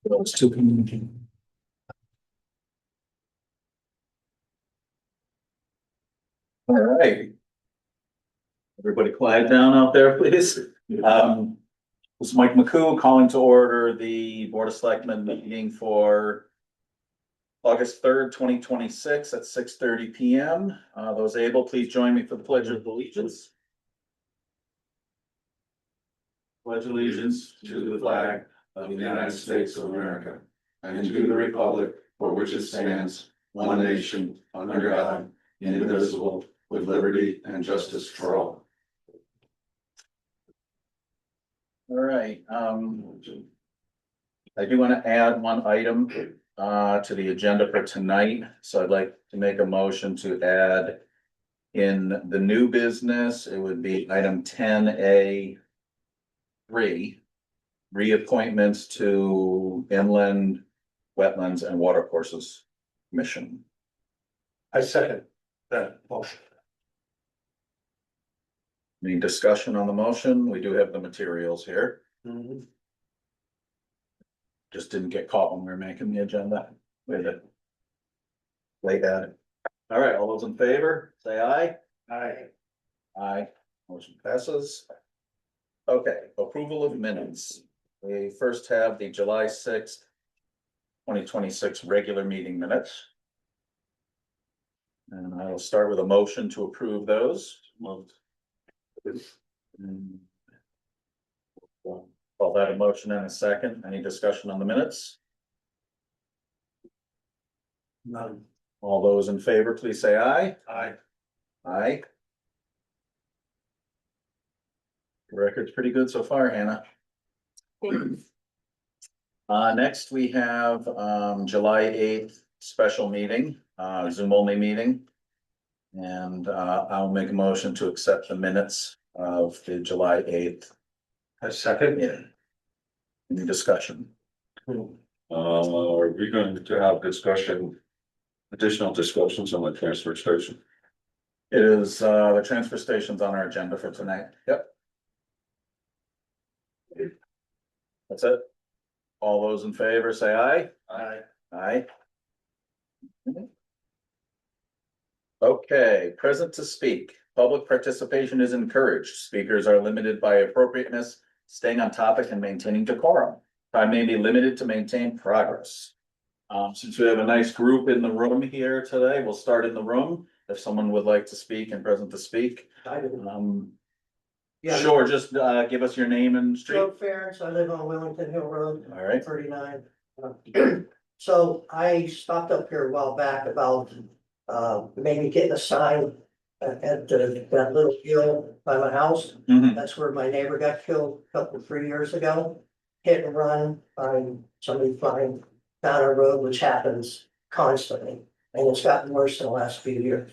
Those two communicating. All right. Everybody quiet down out there, please. This is Mike McCoo calling to order the Board of Selectmen meeting for August 3rd, 2026 at 6:30 PM. Those able, please join me for the Pledge of Allegiance. Pledge allegiance to the flag of the United States of America and to the republic for which it stands, one nation, under God, indivisible, with liberty and justice for all. All right, I do want to add one item to the agenda for tonight, so I'd like to make a motion to add in the new business. It would be item 10A3, reappointments to Inland Wetlands and Watercourses Commission. I second that motion. Any discussion on the motion? We do have the materials here. Just didn't get caught when we were making the agenda with it. Late at it. All right, all those in favor, say aye. Aye. Aye, motion passes. Okay, approval of minutes. We first have the July 6th, 2026 regular meeting minutes. And I will start with a motion to approve those. Moved. Call that a motion and a second. Any discussion on the minutes? None. All those in favor, please say aye. Aye. Aye. The record's pretty good so far, Hannah. Next we have, July 8th special meeting, Zoom only meeting. And, I'll make a motion to accept the minutes of the July 8th. I second. Yeah. Any discussion? Are we going to have additional discussions on the transfer station? It is, the transfer station's on our agenda for tonight. Yep. That's it. All those in favor say aye. Aye. Aye. Okay, present to speak. Public participation is encouraged. Speakers are limited by appropriateness, staying on topic and maintaining decorum. Time may be limited to maintain progress. Since we have a nice group in the room here today, we'll start in the room. If someone would like to speak and present to speak. Yeah. Sure, just give us your name and street. Joe Ferris, I live on Wellington Hill Road. All right. 39. So I stopped up here a while back about maybe getting a sign at that little hill by my house. Mhm. That's where my neighbor got killed a couple, 3 years ago. Hit and run by somebody flying down a road, which happens constantly. And it's gotten worse in the last few years.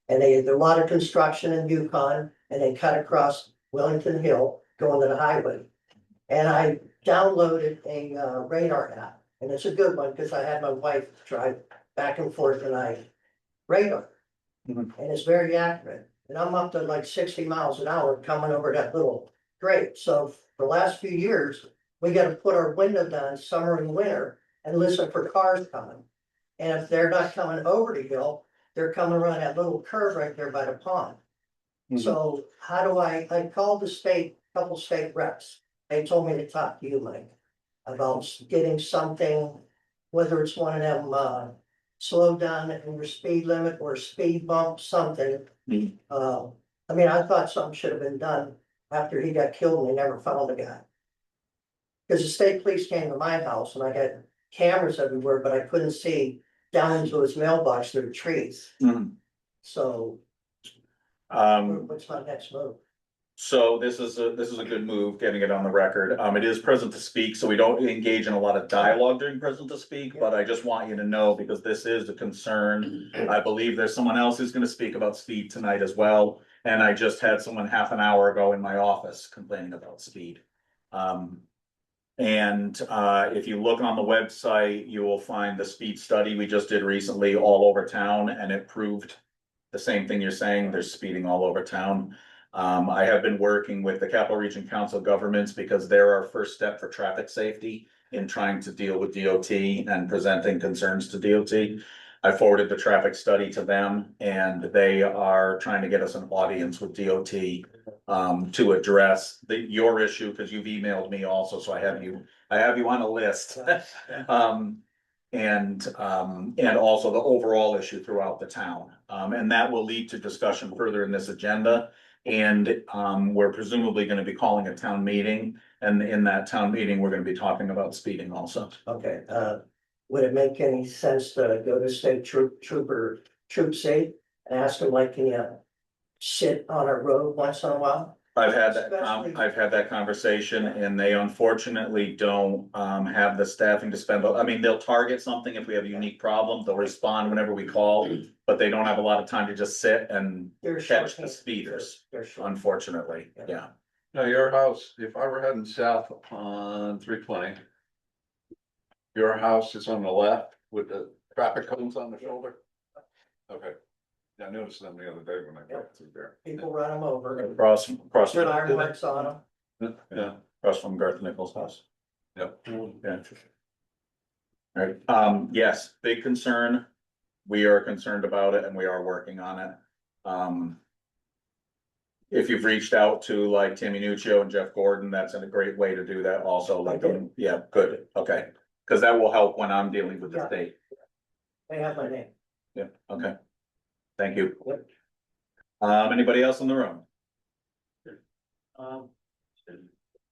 And they had a lot of construction in Yukon, and they cut across Wellington Hill going to the highway. And I downloaded a radar app, and it's a good one because I had my wife drive back and forth and I radar. Mhm. And it's very accurate. And I'm up to like 60 miles an hour coming over that little grate. So for the last few years, we got to put our window down summer and winter and listen for cars coming. And if they're not coming over the hill, they're coming around that little curve right there by the pond. So how do I called the state, couple state reps. They told me to talk to you, Mike, about getting something, whether it's one of them, slow down in your speed limit or speed bump, something. Mhm. I mean, I thought something should have been done after he got killed and they never found the guy. Cause the state police came to my house and I had cameras everywhere, but I couldn't see down into his mailbox through the trees. Mhm. So Um, what's my next move? so this is a good move, getting it on the record. It is present to speak, so we don't engage in a lot of dialogue during present to speak, but I just want you to know, because this is a concern. I believe there's someone else who's gonna speak about speed tonight as well, and I just had someone half an hour ago in my office complaining about speed. If you look on the website, you will find the speed study we just did recently all over town, and it proved the same thing you're saying, there's speeding all over town. I have been working with the Capital Region Council of Governments because they're our first step for traffic safety in trying to deal with DOT and presenting concerns to DOT. I forwarded the traffic study to them and they are trying to get us an audience with DOT to address your issue, because you've emailed me also, so I have you on a list. And also the overall issue throughout the town. And that will lead to discussion further in this agenda. And we're presumably gonna be calling a town meeting, and in that town meeting, we're gonna be talking about speeding also. Okay, would it make any sense to go to state troop safe and ask them like, can you sit on a road once in a while? I've had Especially- I've had that conversation, and they unfortunately don't have the staffing to spend. I mean, they'll target something if we have a unique problem, they'll respond whenever we call, but they don't have a lot of time to just sit and They're catch the short-handed. speeders, They're short. unfortunately, yeah. Now, your house, if I were heading south on 320. Your house is on the left with the traffic cones on the shoulder? Okay. Yeah, I noticed them the other day when I drove through there. People run them over, Across tire marks on them. Yeah. across from Garth Nichols' house. Yep. Yeah. Alright, yes, big concern. We are concerned about it and we are working on it. If you've reached out to like Tammy Nuccio and Jeff Gordon, that's a great way to do that also, like, I did. yeah, good, okay. Cause that will help when I'm dealing with the Yeah. state. They have my name. Yeah, okay. Thank you. Yep. Anybody else in the room? Um,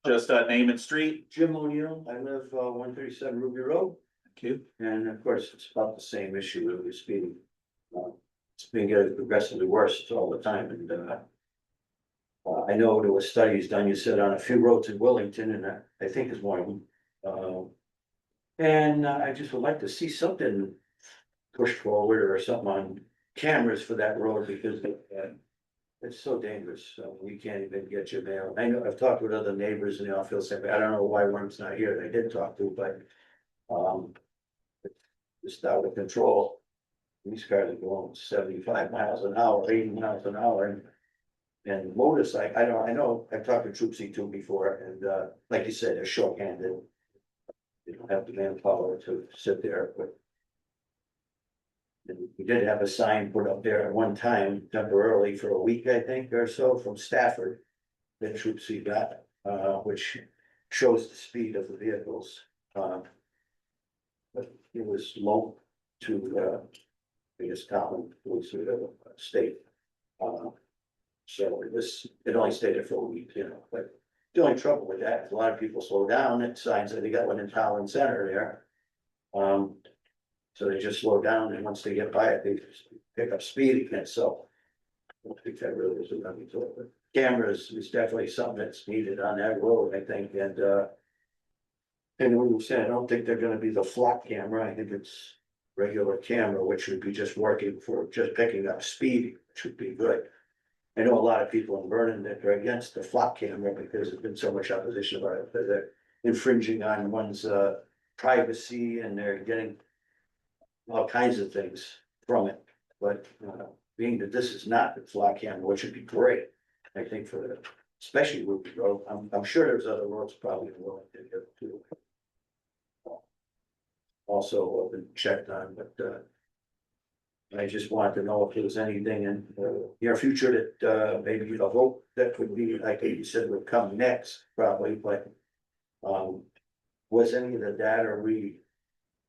Just name and street. Jim O'Neill, I live 137 Ruby Road, Thank you. and of course, it's about the same issue with speeding. It's been getting progressively worse all the time, and I know there were studies done, you said, on a few roads in Wellington, and I think it's one of them. And I just would like to see something pushed forward or something on cameras for that road, because it's so dangerous, we can't even get your mail. I know, I've talked with other neighbors and they all feel the same way. I don't know why one's not here, they did talk to, but. It's out of control. These cars are going 75 miles an hour, 80 miles an hour, and motorcycle, I know, I've talked to Troop C2 before, and like you said, they're short-handed. They don't have the manpower to sit there, but. And we did have a sign put up there at one time temporarily for a week, I think, or so, from Stafford. That Troop C got, which shows the speed of the vehicles. But it was low to, I guess, common, it was state. So it only stayed there for a week, but the only trouble with that is a lot of people slow down at signs that they got one in Town Center there. So they just slow down, and once they get by it, they just pick up speed again, so. I don't think that really is a big deal, but cameras is definitely something that's needed on that road, I think, and when you said, I don't think they're gonna be the flock camera, I think it's regular camera, which would be just working for just picking up speed, which would be good. I know a lot of people in Vernon that are against the flock camera because there's been so much opposition about it, that they're infringing on one's privacy, and they're getting all kinds of things from it, but being that this is not the flock camera, which would be great, I think, for the, especially Ruby Road. I'm sure there's other roads probably willing to get to. Also been checked on, but I just wanted to know if there was anything in the near future that maybe a vote that would be, like you said, would come next, probably, but was any of the data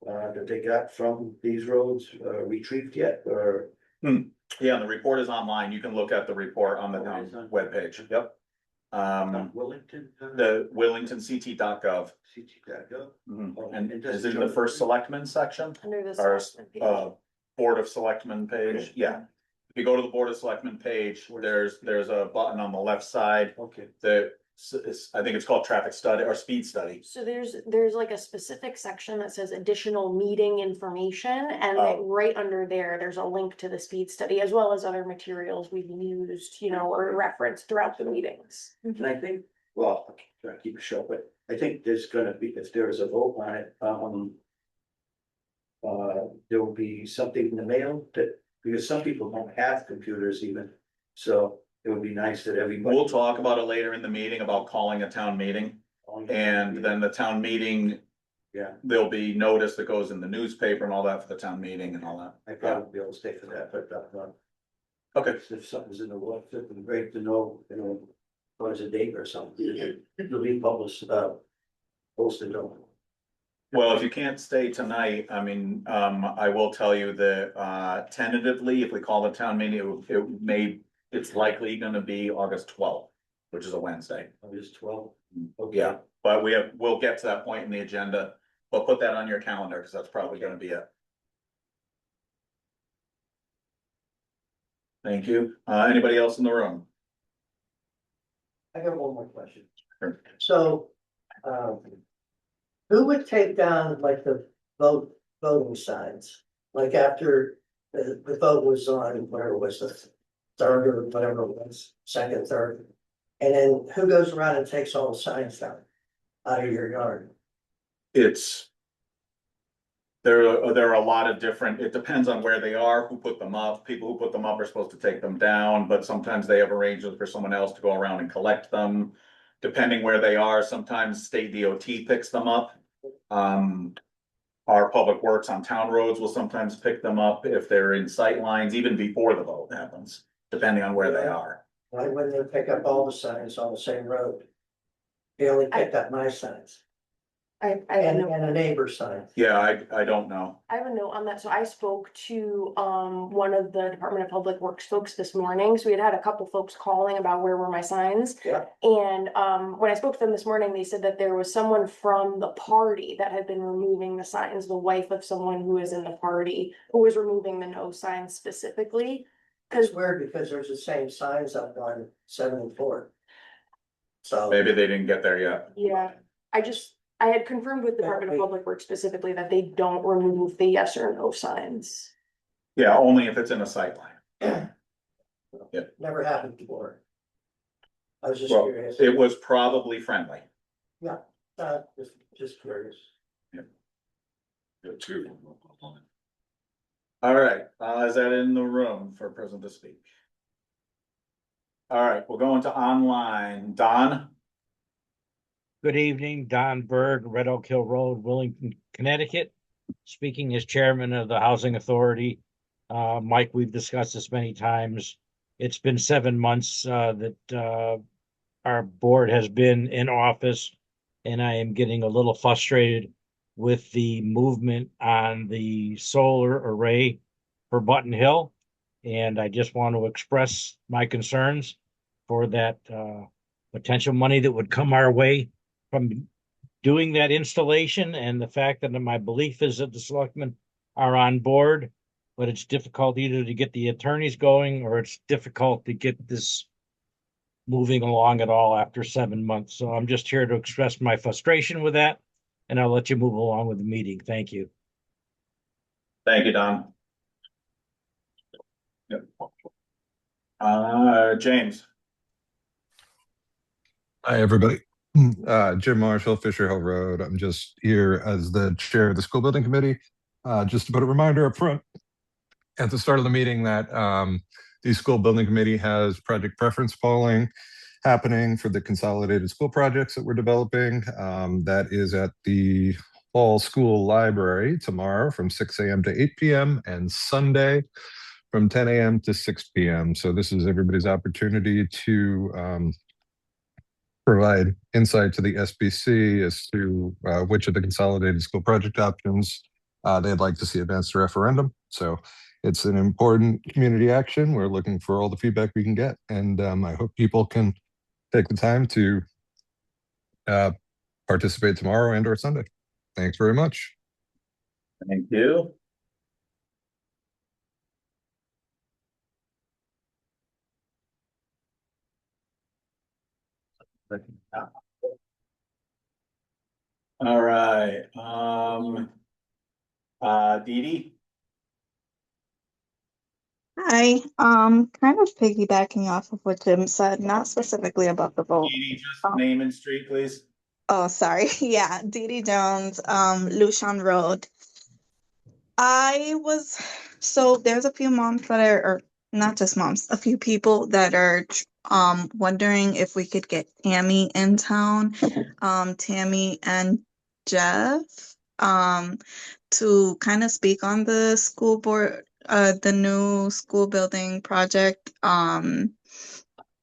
that they got from these roads retrieved yet, or? Yeah, the report is online. You can look at the report on the Oh, town it's on- webpage. Yep. Wellington? The WillingtonCT.gov. CT.gov. Mhm. And And does is it it in the show- first selectmen section? Under the Or selectmen page. Board of Selectmen page? Yeah. If you go to the Board of Selectmen page, there's a button on the left side Okay. that I think it's called traffic study or speed study. So there's like a specific section that says additional meeting information, and Oh. right under there's a link to the speed study as well as other materials we've used, or referenced throughout the meetings. And I think, well, I'm trying to keep it short, but I think there's gonna be, if there is a vote on it, there will be something in the mail that because some people don't have computers even, so it would be nice that everybody. We'll talk about it later in the meeting about calling a town meeting. And then the town meeting, Yeah, there'll be notice that goes in the newspaper and all that for the town meeting and all that. I probably won't be able to stay for that, but, Okay, if something's in the works, it'd be great to know, what's a date or something, it'll be published, posted on. well, if you can't stay tonight, I mean, I will tell you that, tentatively, if we call the town meeting, it's likely gonna be August 12th, which is a Wednesday. August 12th. Yeah, but we'll get to that point in the agenda. But put that on your calendar, because that's probably gonna be it. Thank you. Anybody else in the room? I got one more question. Sure. So, who would take down like the voting signs? Like after the vote was on, whatever it was, the third or whatever it was, second, third. And then who goes around and takes all the signs down out of your yard? There are a lot of different, it depends on where they are, who put them up. People who put them up are supposed to take them down, but sometimes they have arrangements for someone else to go around and collect them. Depending where they are, sometimes state DOT picks them up. Our public works on town roads will sometimes pick them up if they're in sight lines, even before the vote happens, depending on where they are. Why wouldn't they pick up all the signs on the same road? They only picked up my signs I have and, no, and a neighbor's sign. Yeah, I don't know. I have a note on that. So I spoke to, one of the Department of Public Works folks this morning. So we had a couple folks calling about where were my signs. Yeah. And, when I spoke to them this morning, they said that there was someone from the party that had been removing the signs, the wife of someone who was in the party, who was removing the no signs specifically. It's weird because there's the same signs up on 74. So. Maybe they didn't get there yet. Yeah, I had confirmed with the Department of Public Works specifically that they don't remove the yes or no signs. Yeah, only if it's in a sight line. Yeah. Never happened before. I was just Well, curious. it was probably friendly. Just curious. All right, is that in the room for a person to speak? All right, we're going to online. Don? Good evening, Don Berg, Red Oak Hill Road, Wellington, Connecticut. Speaking as chairman of the Housing Authority. Mike, we've discussed this many times. It's been 7 months that our board has been in office, and I am getting a little frustrated with the movement on the solar array for Button Hill. And I just want to express my concerns for that potential money that would come our way from doing that installation, and the fact that my belief is that the selectmen are on board, but it's difficult either to get the attorneys going or it's difficult to get this moving along at all after 7 months. So I'm just here to express my frustration with that, and I'll let you move along with the meeting. Thank you. Thank you, Don. Yep. James? Hi, everybody. Jim Marshall, Fisher Hill Road. I'm just here as the chair of the school building committee. Just to put a reminder up front at the start of the meeting that the school building committee has project preference polling happening for the consolidated school projects that we're developing. That is at the Fall School Library tomorrow from 6 a.m. to 8 p.m. and Sunday from 10 a.m. to 6 p.m. So this is everybody's opportunity to provide insight to the SBC as to which of the consolidated school project options they'd like to see advanced to referendum. So it's an important community action. We're looking for all the feedback we can get, and I hope people can take the time to participate tomorrow and or Sunday. Thanks very much. Thank you. All right, Dee Dee? Hi, kind of piggybacking off of what Jim said, not specifically about the vote. Dee Dee, just name and street, please. Oh, sorry. Yeah, Dee Dee Jones, Lucian Road. So there's a few moms that are, or not just moms, a few people that are wondering if we could get Tammy in town, Tammy and Jeff, to kind of speak on the school board, the new school building project, and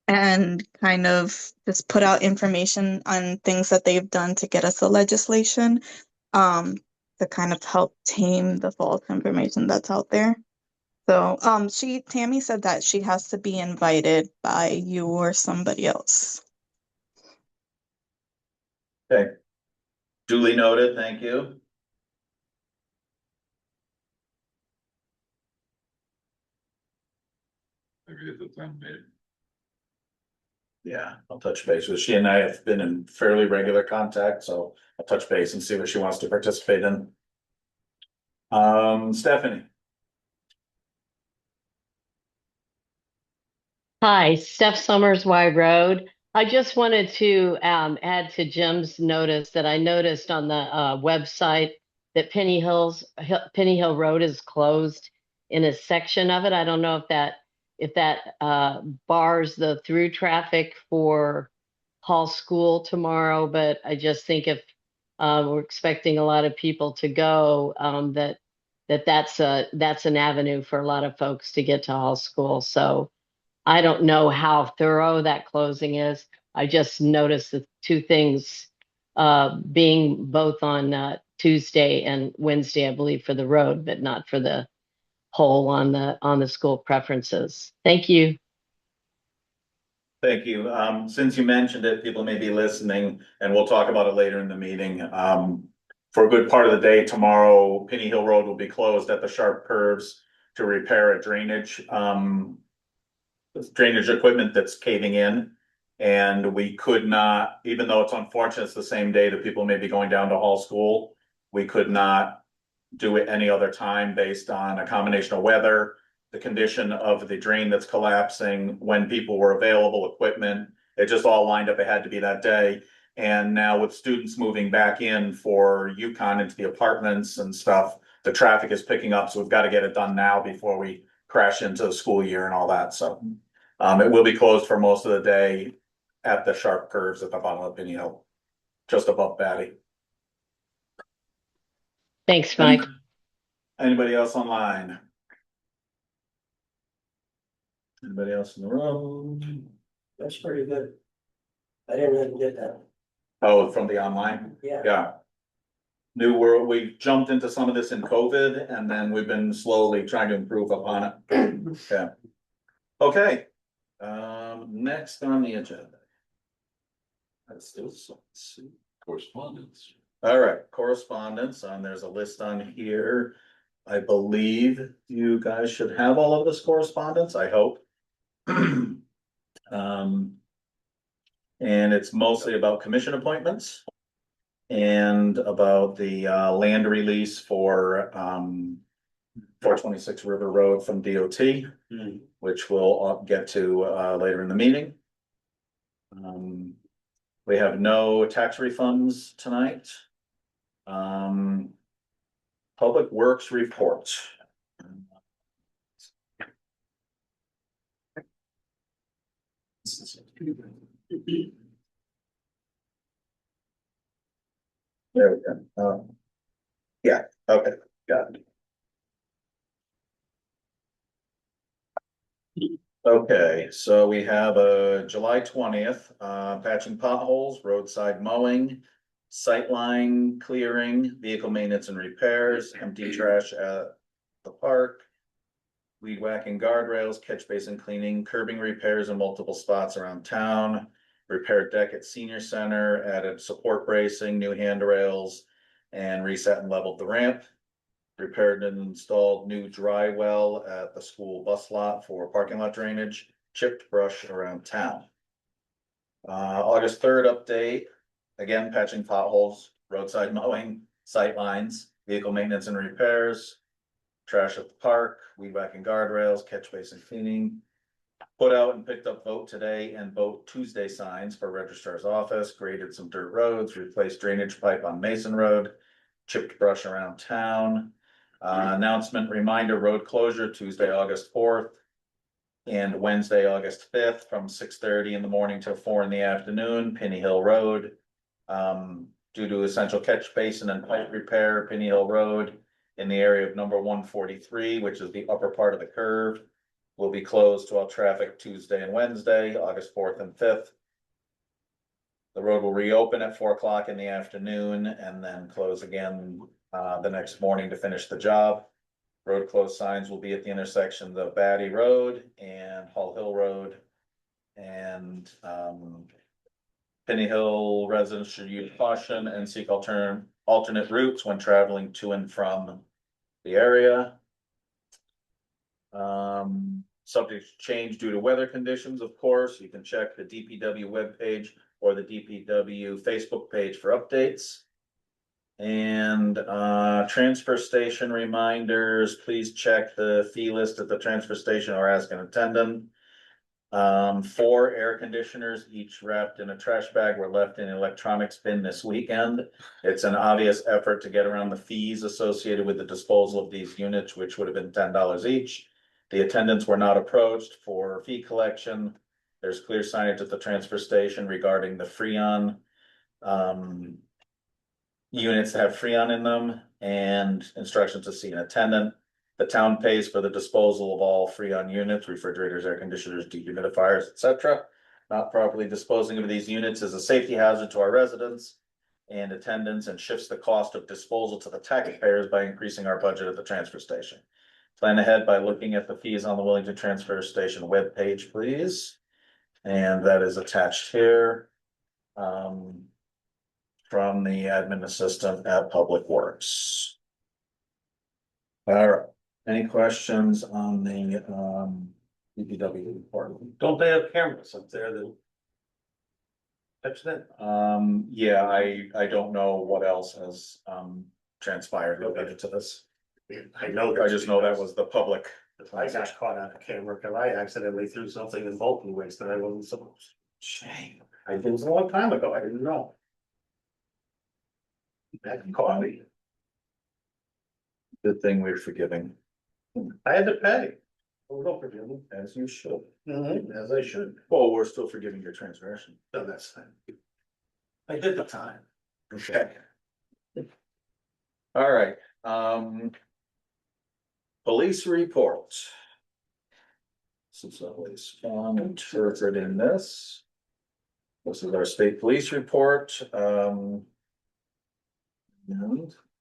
kind of just put out information on things that they've done to get us the legislation, um, to kind of help tame the false information that's out there. So, Tammy said that she has to be invited by you or somebody else. Okay. Duly noted, thank you. Maybe it's a time meeting. Yeah, I'll touch base with, she and I have been in fairly regular contact, so I'll touch base and see what she wants to participate in. Stephanie, Hi, Steph Summers, Y Road. I just wanted to add to Jim's notice that I noticed on the website that Penny Hill Road is closed in a section of it. I don't know if that bars the through traffic for Hall School tomorrow, but I just think if we're expecting a lot of people to go, that's an avenue for a lot of folks to get to Hall School. So I don't know how thorough that closing is. I just noticed the two things being both on Tuesday and Wednesday, I believe, for the road, but not for the whole on the school preferences. Thank you. thank you. Since you mentioned it, people may be listening and we'll talk about it later in the meeting. For a good part of the day tomorrow, Penny Hill Road will be closed at the sharp curves to repair a drainage equipment that's caving in. And we could not, even though it's unfortunate, it's the same day that people may be going down to Hall School, we could not do it any other time based on a combination of weather, the condition of the drain that's collapsing, when people were available, equipment. It just all lined up. It had to be that day. And now with students moving back in for UConn into the apartments and stuff, the traffic is picking up. So we've got to get it done now before we crash into the school year and all that. So it will be closed for most of the day at the sharp curves at the bottom of Penny Hill, just above Batty. Thanks, Mike. Anybody else online? Anybody else in the room? That's pretty good. I didn't even get that. Oh, from the online? Yeah. Yeah. New world, we jumped into some of this in COVID and then we've been slowly trying to improve upon it. Yeah. Okay. Next on the agenda. That's still Correspondence. all right, correspondence, there's a list on here. I believe you guys should have all of this correspondence, I hope. And it's mostly about commission appointments. And about the land release for 426 River Road from DOT, which we'll get to later in the meeting. We have no tax refunds tonight. Public Works report. There we go. Yeah, okay, got it. Okay, so we have a July 20th, patching potholes, roadside mowing, sightline clearing, vehicle maintenance and repairs, empty trash at the park, weed whacking guardrails, catch basin cleaning, curbing repairs in multiple spots around town, repaired deck at senior center, added support bracing, new handrails, and reset and leveled the ramp. Repaired and installed new dry well at the school bus lot for parking lot drainage, chipped brush around town. August 3rd update, again patching potholes, roadside mowing, sight lines, vehicle maintenance and repairs, trash at the park, weed whacking guardrails, catch basin cleaning. Put out and picked up vote today and vote Tuesday signs for registrar's office, graded some dirt roads, replaced drainage pipe on Mason Road, chipped brush around town. Announcement reminder, road closure Tuesday, August 4th. And Wednesday, August 5th, from 6:30 in the morning till 4 in the afternoon, Penny Hill Road. Due to essential catch basin and pipe repair, Penny Hill Road in the area of number 143, which is the upper part of the curve, will be closed to all traffic Tuesday and Wednesday, August 4th and 5th. The road will reopen at 4 o'clock in the afternoon and then close again the next morning to finish the job. Road closed signs will be at the intersections of Batty Road and Hall Hill Road. And Penny Hill residents should use caution and seek alternate routes when traveling to and from the area. Subject to change due to weather conditions, of course. You can check the DPW webpage or the DPW Facebook page for updates. And transfer station reminders, please check the fee list at the transfer station or ask an attendant. 4 air conditioners, each wrapped in a trash bag, were left in an electronics bin this weekend. It's an obvious effort to get around the fees associated with the disposal of these units, which would have been $10 each. The attendants were not approached for fee collection. There's clear signage at the transfer station regarding the Freon units that have Freon in them and instructions to see an attendant. The town pays for the disposal of all Freon units, refrigerators, air conditioners, dehumidifiers, etc. Not properly disposing of these units is a safety hazard to our residents and attendants and shifts the cost of disposal to the taxpayers by increasing our budget at the transfer station. Plan ahead by looking at the fees on the Wellington Transfer Station webpage, please. And that is attached here. From the admin assistant at Public Works. All right, any questions on the DPW report? Don't they have cameras up there that? That's it. Yeah, I don't know what else has transpired related to this. I know. I just know that was the public. I got caught on the camera because I accidentally threw something in Bolton waste that I wasn't supposed. Shame. It was a long time ago. I didn't know. That caught me. Good thing we're forgiving, I had to pay. Oh, don't forgive me. as you should. As I should. Well, we're still forgiving your transgression. No, that's fine. I did the time. Okay. All right, police report. This is always fun interpreting this. This is our state police report, and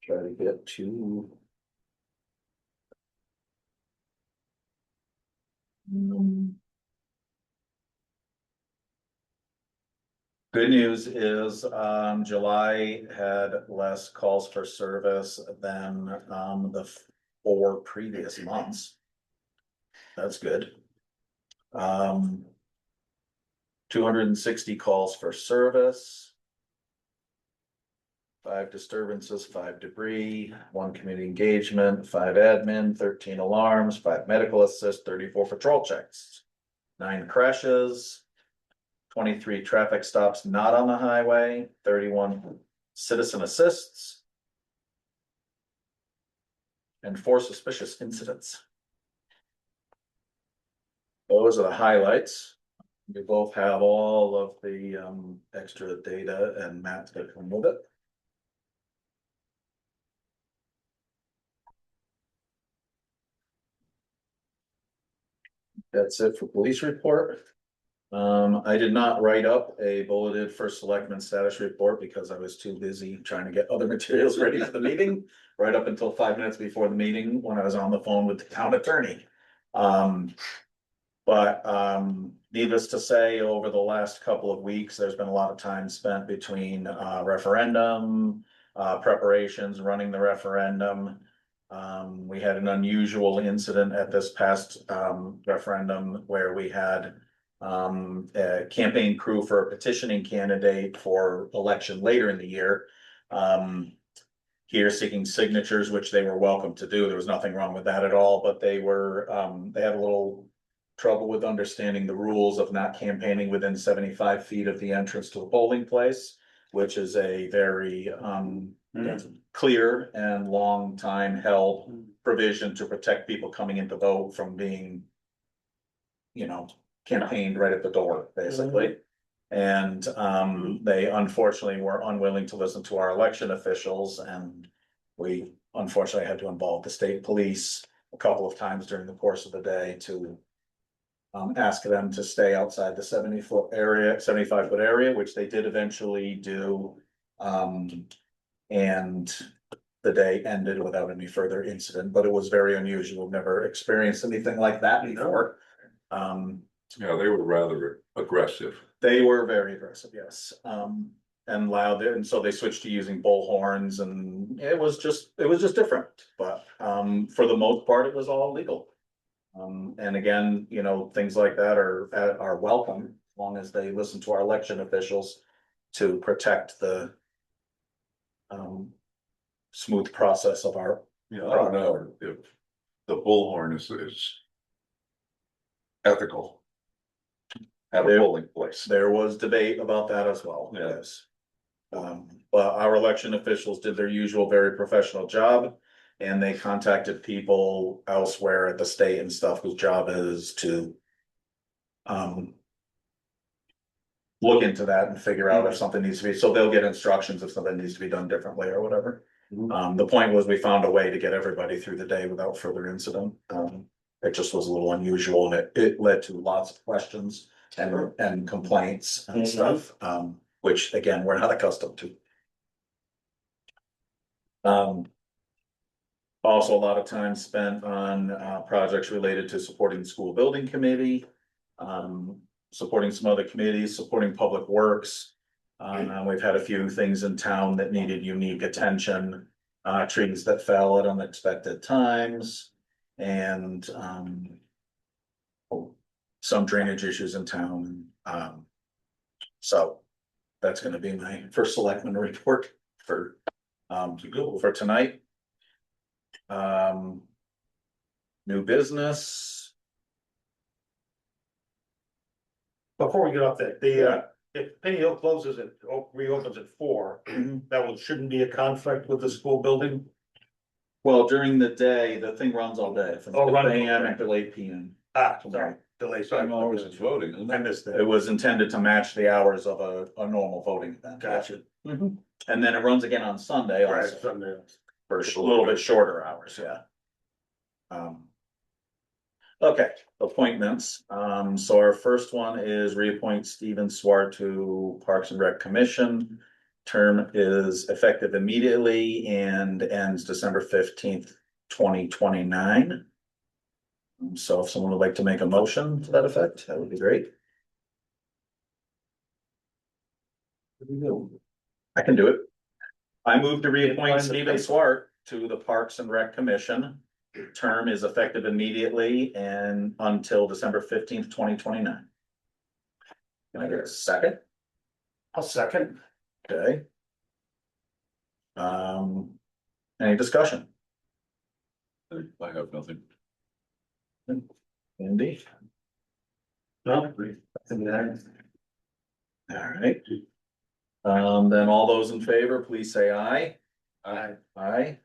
try to get to. Good news is, July had less calls for service than, the 4 previous months. That's good. 260 calls for service. 5 disturbances, 5 debris, 1 community engagement, 5 admin, 13 alarms, 5 medical assist, 34 patrol checks. 9 crashes. 23 traffic stops not on the highway, 31 citizen assists. And 4 suspicious incidents. Those are the highlights. We both have all of the extra data and maps that come with it. That's it for police report. I did not write up a bulleted first selectman status report because I was too busy trying to get other materials ready for the meeting. Right up until 5 minutes before the meeting, when I was on the phone with the town attorney. Needless to say, over the last couple of weeks, there's been a lot of time spent between referendum, preparations, running the referendum. We had an unusual incident at this past referendum where we had a campaign crew for a petitioning candidate for election later in the year. Here seeking signatures, which they were welcome to do. There was nothing wrong with that at all, but they were, they had a little trouble with understanding the rules of not campaigning within 75 feet of the entrance to the polling place, which is a very clear and long time held provision to protect people coming in to vote from being, you know, campaigned right at the door, basically. And they unfortunately were unwilling to listen to our election officials, and we unfortunately had to involve the state police a couple of times during the course of the day to ask them to stay outside the 70-foot area, 75-foot area, which they did eventually do. And the day ended without any further incident, but it was very unusual. Never experienced anything like that before. Yeah, they were rather aggressive. They were very aggressive, yes. And loud, and so they switched to using bullhorns, and it was just different, but for the most part, it was all legal. And again, you know, things like that are welcome, as long as they listen to our election officials to protect the smooth process of our. You know, I don't know if the bullhorn is ethical at a There- polling place. There was debate about that as well, Yeah. yes. But our election officials did their usual very professional job. And they contacted people elsewhere at the state and stuff whose job is to look into that and figure out if something needs to be, so they'll get instructions if something needs to be done differently or whatever. The point was we found a way to get everybody through the day without further incident. It just was a little unusual, and it led to lots of questions and complaints and stuff, which again, we're not accustomed to. Also, a lot of time spent on projects related to supporting the school building committee, supporting some other committees, supporting public works. We've had a few things in town that needed unique attention, trees that fell at unexpected times, and some drainage issues in town. So that's gonna be my first selectman report for tonight. New business. Before we get off that, if Penny Hill closes at, reopens at 4, that shouldn't be a conflict with the school building? Well, during the day, the thing runs all day from Oh, 6 runs all AM day. until 8 PM. Sorry, delay. Same hours as voting, isn't I it? missed It that. was intended to match the hours of a normal voting event. Gotcha. And then it runs again on Sunday Right, also Sunday. for a little bit shorter hours, yeah. Okay, appointments. So our first one is reappoint Stephen Swart to Parks and Rec Commission. Term is effective immediately and ends December 15th, 2029. So if someone would like to make a motion to that effect, that would be great. I can do it. I move to reappoint Stephen Swart to the Parks and Rec Commission. Term is effective immediately and until December 15th, 2029. Can I get a second? I'll second. Okay. Any discussion? I have nothing. Andy? No? All right. Then all those in favor, please say aye. I Aye.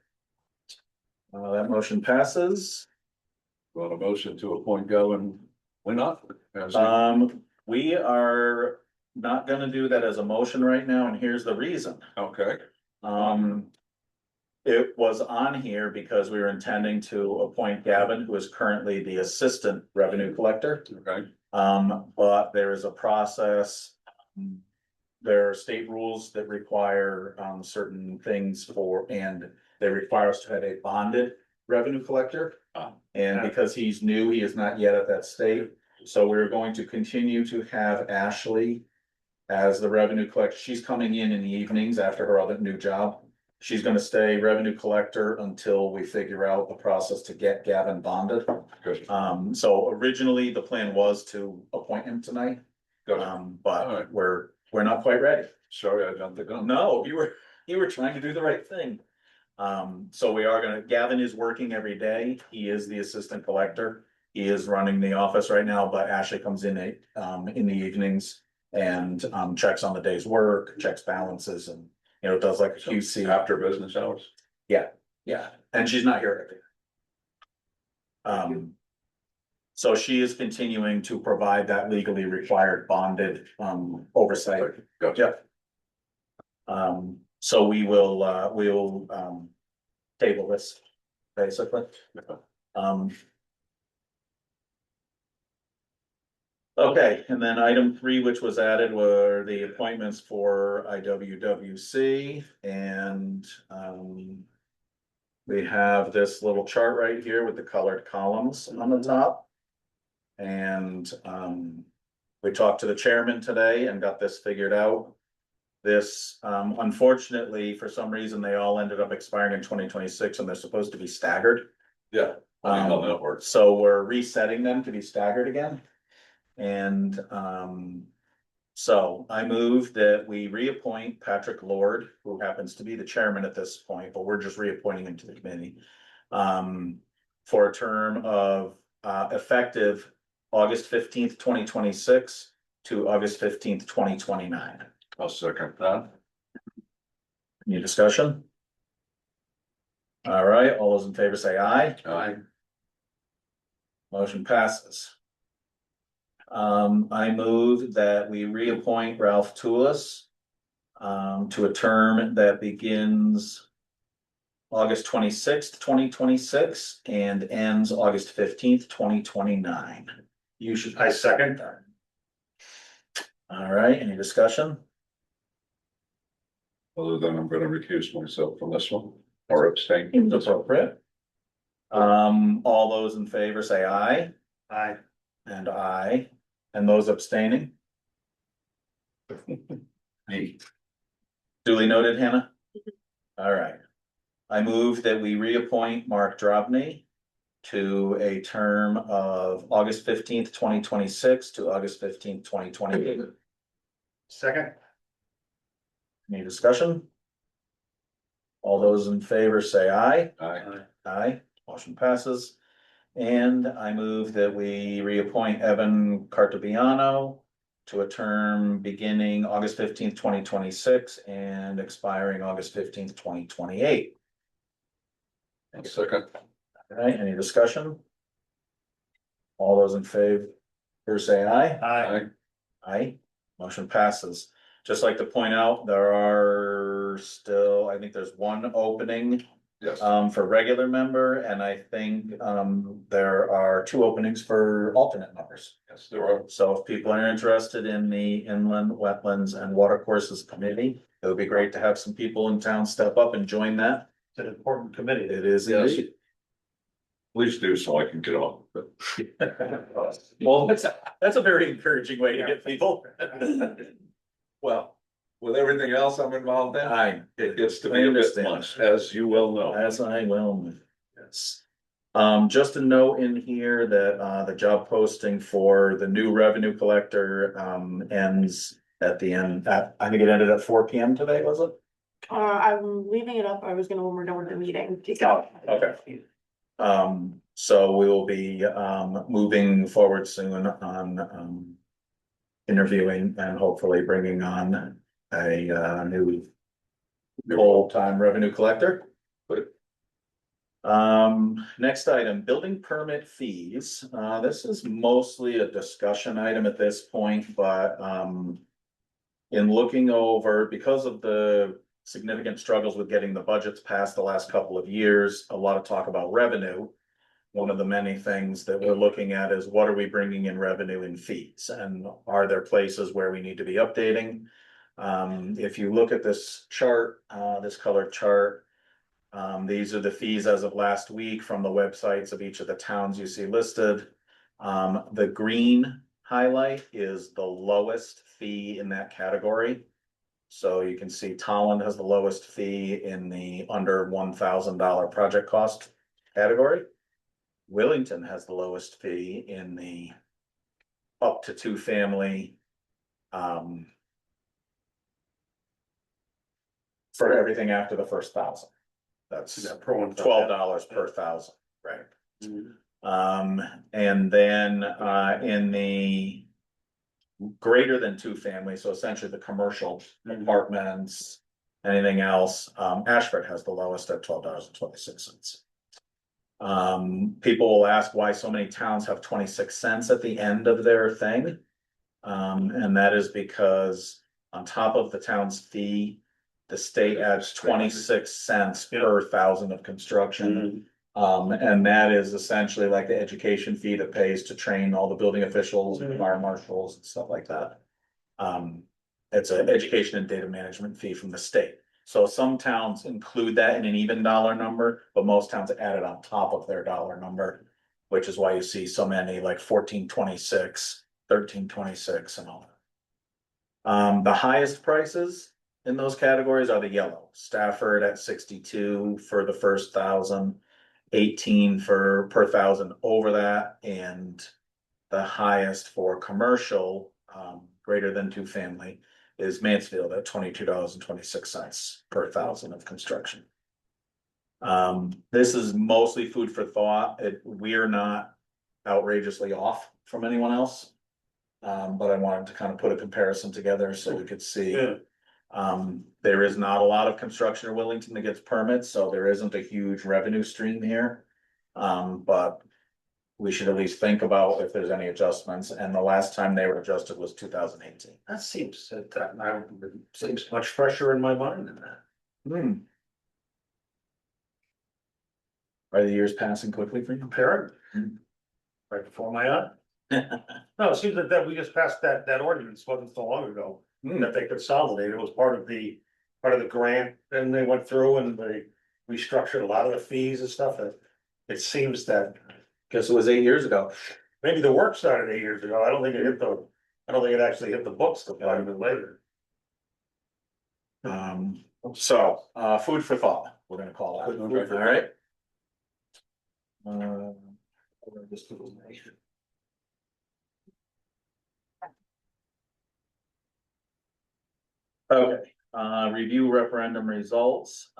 That motion passes. want a motion to appoint Gavin Winnock as We are not gonna do that as a motion right now, and here's the reason. okay, It was on here because we were intending to appoint Gavin, who is currently the assistant revenue collector. okay, But there is a process. There are state rules that require certain things and they require us to have a bonded revenue collector. And because he's new, he is not yet at that state. So we're going to continue to have Ashley as the revenue collector. She's coming in the evenings after her other new job. She's gonna stay revenue collector until we figure out the process to get Gavin bonded. good. So originally the plan was to appoint him tonight. Good. But Alright. we're not quite ready. Sorry, I jumped the gun. No, you were trying to do the right thing. So we are Gavin is working every day. He is the assistant collector. He is running the office right now, but Ashley comes in the evenings and checks on the day's work, checks balances and does like a QC. After business hours. Yeah, and she's not here every day. So she is continuing to provide that legally required bonded, oversight. Gotcha. So we'll table this, basically. Okay, and then item 3, which was added, were the appointments for IWWC, and, we have this little chart right here with the colored columns on the top. And, we talked to the chairman today and got this figured out. This, unfortunately, for some reason, they all ended up expiring in 2026, and they're supposed to be staggered. Yeah. I know that works. So we're resetting them to be staggered again. And, so I move that we reappoint Patrick Lord, who happens to be the chairman at this point, but we're just reappointing him to the committee. For a term of, effective August 15th, 2026 to August 15th, 2029. I'll second that. Any discussion? All right, all those in favor say aye. Aye. Motion passes. I move that we reappoint Ralph Toulis to a term that begins August 26th, 2026 and ends August 15th, 2029. You should. I second. All right, any discussion? Other than I'm gonna recuse myself from this one or abstain. That's appropriate. All those in favor say aye. Aye. And aye. And those abstaining? Duly noted, Hannah? All right. I move that we reappoint Mark Drobny to a term of August 15th, 2026 to August 15th, 2028. Second. Any discussion? All those in favor say aye. Aye. Aye, motion passes. And I move that we reappoint Evan Cartabiano to a term beginning August 15th, 2026 and expiring August 15th, 2028. I'll second. All right, any discussion? All those in favor say aye. Aye. Aye, motion passes. Just like to point out, there are still, I think there's one opening Yes. for regular member, and I think there are 2 openings for alternate members. Yes, there are. So if people are interested in the Inland Wetlands and Watercourses Committee, it would be great to have some people in town step up and join that. It's an important committee. It is Yes. indeed. Please do so I can get on. But Well, that's a very encouraging way to get people. well, with everything else I'm involved in, it gets to I be a bit understand. much, as you well know. As I will. Yes. Just a note in here that the job posting for the new revenue collector ends at the end, I think it ended at 4 PM today, was it? I'm leaving it up. I was gonna when we're done with the meeting. Oh, okay. So we will be moving forward soon on interviewing and hopefully bringing on a new full-time revenue collector. Next item, building permit fees. This is mostly a discussion item at this point, but in looking over, because of the significant struggles with getting the budgets passed the last couple of years, a lot of talk about revenue. One of the many things that we're looking at is what are we bringing in revenue and fees, and are there places where we need to be updating? If you look at this chart, this colored chart, these are the fees as of last week from the websites of each of the towns you see listed. The green highlight is the lowest fee in that category. So you can see Tolland has the lowest fee in the under $1,000 project cost category. Willington has the lowest fee in the up to 2 family. For everything after the first 1,000. That's $12 per 1,000, right? And then in the greater than 2 family, so essentially the commercial apartments, Anything else, Ashford has the lowest at $12.26. People will ask why so many towns have 26 cents at the end of their thing. And that is because on top of the town's fee, the state adds 26 cents per thousand of construction. And that is essentially like the education fee that pays to train all the building officials and fire marshals and stuff like that. It's an education and data management fee from the state. So some towns include that in an even dollar number, but most towns add it on top of their dollar number, which is why you see so many like 14.26, 13.26 and all that. The highest prices in those categories are the yellow. Stafford at 62 for the first 1,000, 18 for per thousand over that, and the highest for commercial, greater than two family, is Mansfield at $22.26 per thousand of construction. This is mostly food for thought. We're not outrageously off from anyone else. But I wanted to kind of put a comparison together so we could see. There is not a lot of construction in Wellington that gets permits, so there isn't a huge revenue stream here. But we should at least think about if there's any adjustments, and the last time they were adjusted was 2018. That seems much fresher in my mind than that. Are the years passing quickly for you? Parent, right before my eye. No, it seems that we just passed that ordinance wasn't so long ago, that they consolidated. It was part of the grant, and they went through and they restructured a lot of the fees and stuff. It seems that Guess it was 8 years ago. maybe the work started 8 years ago. I don't think it actually hit the books till quite a bit later. So, food for thought, we're gonna call that. Okay. All right. Okay, review referendum results.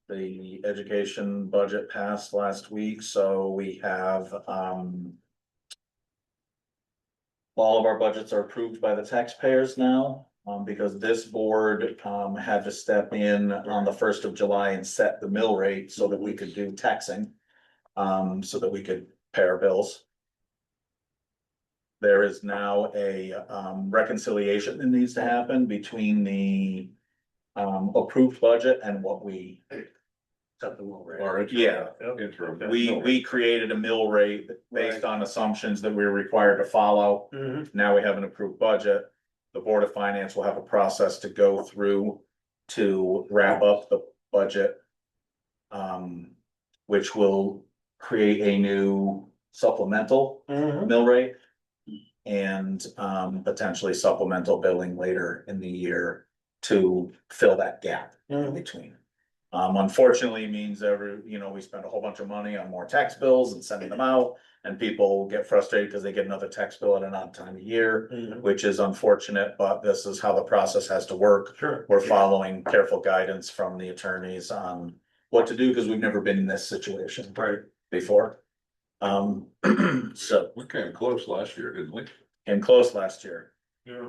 The education budget passed last week, so we have, all of our budgets are approved by the taxpayers now, because this board, had to step in on the 1st of July and set the mill rate so that we could do taxing, so that we could pay our bills. There is now a reconciliation that needs to happen between the approved budget and what we. Or, yeah, Interim. we created a mill rate based on assumptions that we're required to follow. Now we have an approved budget. The Board of Finance will have a process to go through to wrap up the budget. Which will create a new supplemental mill rate. And potentially supplemental billing later in the year to fill that gap in between. Unfortunately, means we spend a whole bunch of money on more tax bills and sending them out, and people get frustrated because they get another tax bill at an odd time of year, which is unfortunate, but this is how the process has to work. Sure. We're following careful guidance from the attorneys on what to do because we've never been in this situation before. So We came close last year, didn't we? came close last year. Yeah.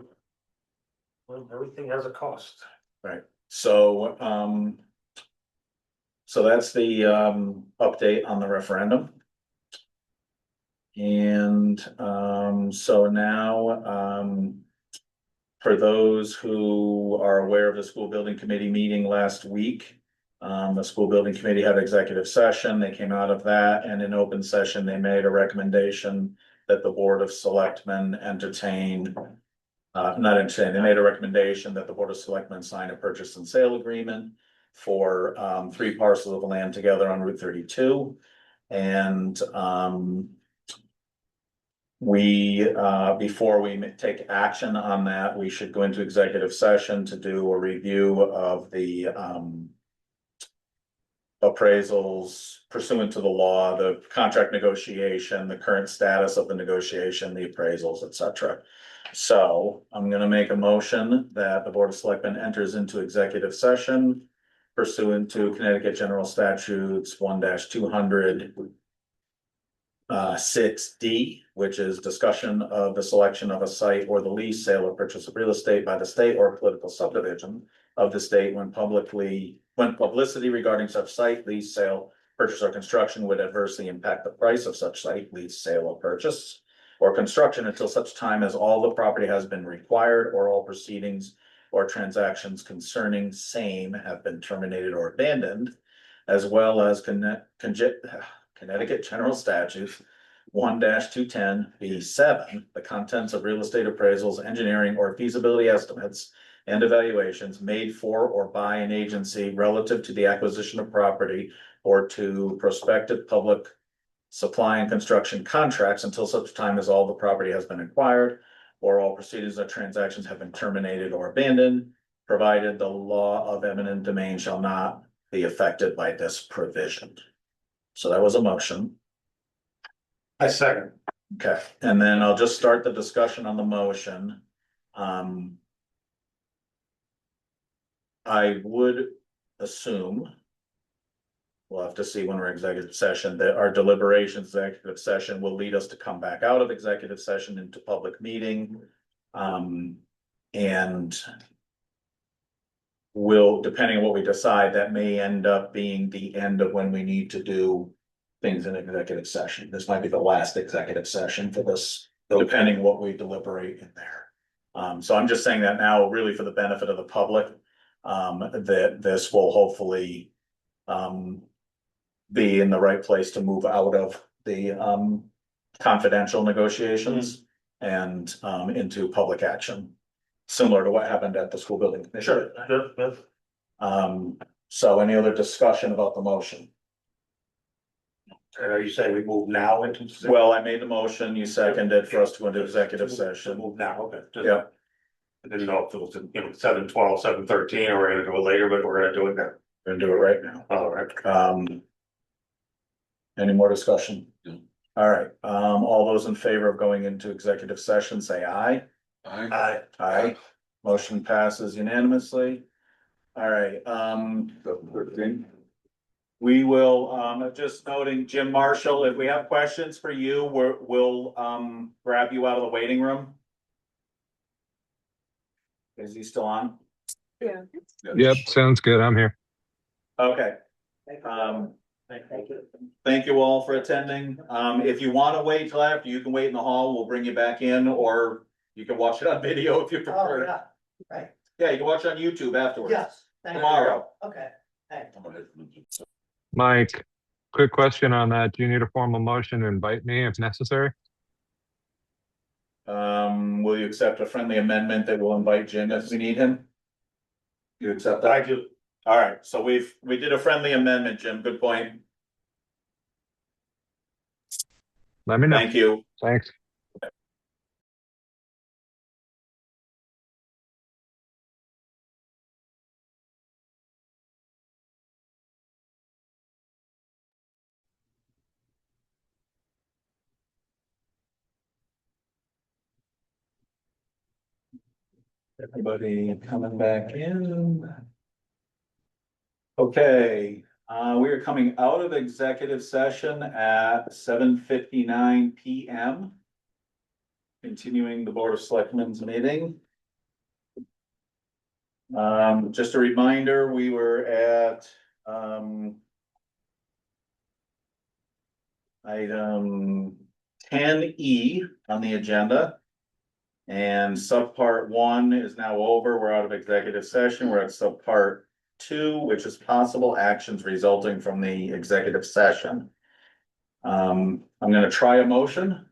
Well, everything has a cost. Right, so, so that's the, update on the referendum. And, so now, for those who are aware of the school building committee meeting last week, the school building committee had executive session. They came out of that, and in open session, they made a recommendation that the Board of Selectmen entertain. Not entertain, they made a recommendation that the Board of Selectmen sign a purchase and sale agreement for 3 parcels of land together on Route 32. And before we take action on that, we should go into executive session to do a review of the appraisals pursuant to the law, the contract negotiation, the current status of the negotiation, the appraisals, etc. So I'm gonna make a motion that the Board of Selectmen enters into executive session pursuant to Connecticut General Statutes 1-200 6D, which is discussion of the selection of a site or the lease, sale or purchase of real estate by the state or political subdivision of the state when publicity regarding such site, lease, sale, purchase, or construction would adversely impact the price of such site, lease, sale, or purchase, or construction until such time as all the property has been required or all proceedings or transactions concerning same have been terminated or abandoned, as well as Connecticut General Statutes 1-210(b)(7), the contents of real estate appraisals, engineering, or feasibility estimates and evaluations made for or by an agency relative to the acquisition of property or to prospective public supply and construction contracts until such time as all the property has been acquired or all proceedings or transactions have been terminated or abandoned, provided the law of eminent domain shall not be affected by this provision. So that was a motion. I second. Okay, and then I'll just start the discussion on the motion. I would assume. We'll have to see when we're in executive session, that our deliberations, executive session will lead us to come back out of executive session into public meeting. And will, depending on what we decide, that may end up being the end of when we need to do things in executive session. This might be the last executive session for this, depending what we deliberate in there. So I'm just saying that now really for the benefit of the public, that this will hopefully be in the right place to move out of the confidential negotiations and into public action, similar to what happened at the school building commission. Sure. So any other discussion about the motion? Are you saying we move now into? Well, I made the motion, you seconded for us to go into executive session. Move now, okay. Yeah, I didn't know if it was, 7:12, 7:13, or we're gonna do it later, but we're gonna do it now. we're gonna do it right now. All right. Any more discussion? No. All right, all those in favor of going into executive session, say aye. Aye. Aye. Motion passes unanimously. All right, we will, just noting, Jim Marshall, if we have questions for you, we'll grab you out of the waiting room. Is he still on? Yeah. Yep, sounds good. I'm here. Okay, Thank you. thank you all for attending. If you want to wait till after, you can wait in the hall, we'll bring you back in, or you can watch it on video if you Oh, prefer. yeah, right, Yeah, you can watch it on YouTube afterwards. yes. thank you. Tomorrow. Okay, thanks. Mike, quick question on that. Do you need a formal motion to invite me if necessary? Will you accept a friendly amendment that will invite Jim if we need him? You accept that? I do. All right, so we did a friendly amendment, Jim. Good point. Let me know. Thank you. Thanks. Everybody coming back in. Okay, we are coming out of executive session at 7:59 PM. Continuing the Board of Selectmen's meeting. Just a reminder, we were at, item 10E on the agenda. And subpart 1 is now over. We're out of executive session. We're at subpart 2, which is possible actions resulting from the executive session. I'm gonna try a motion.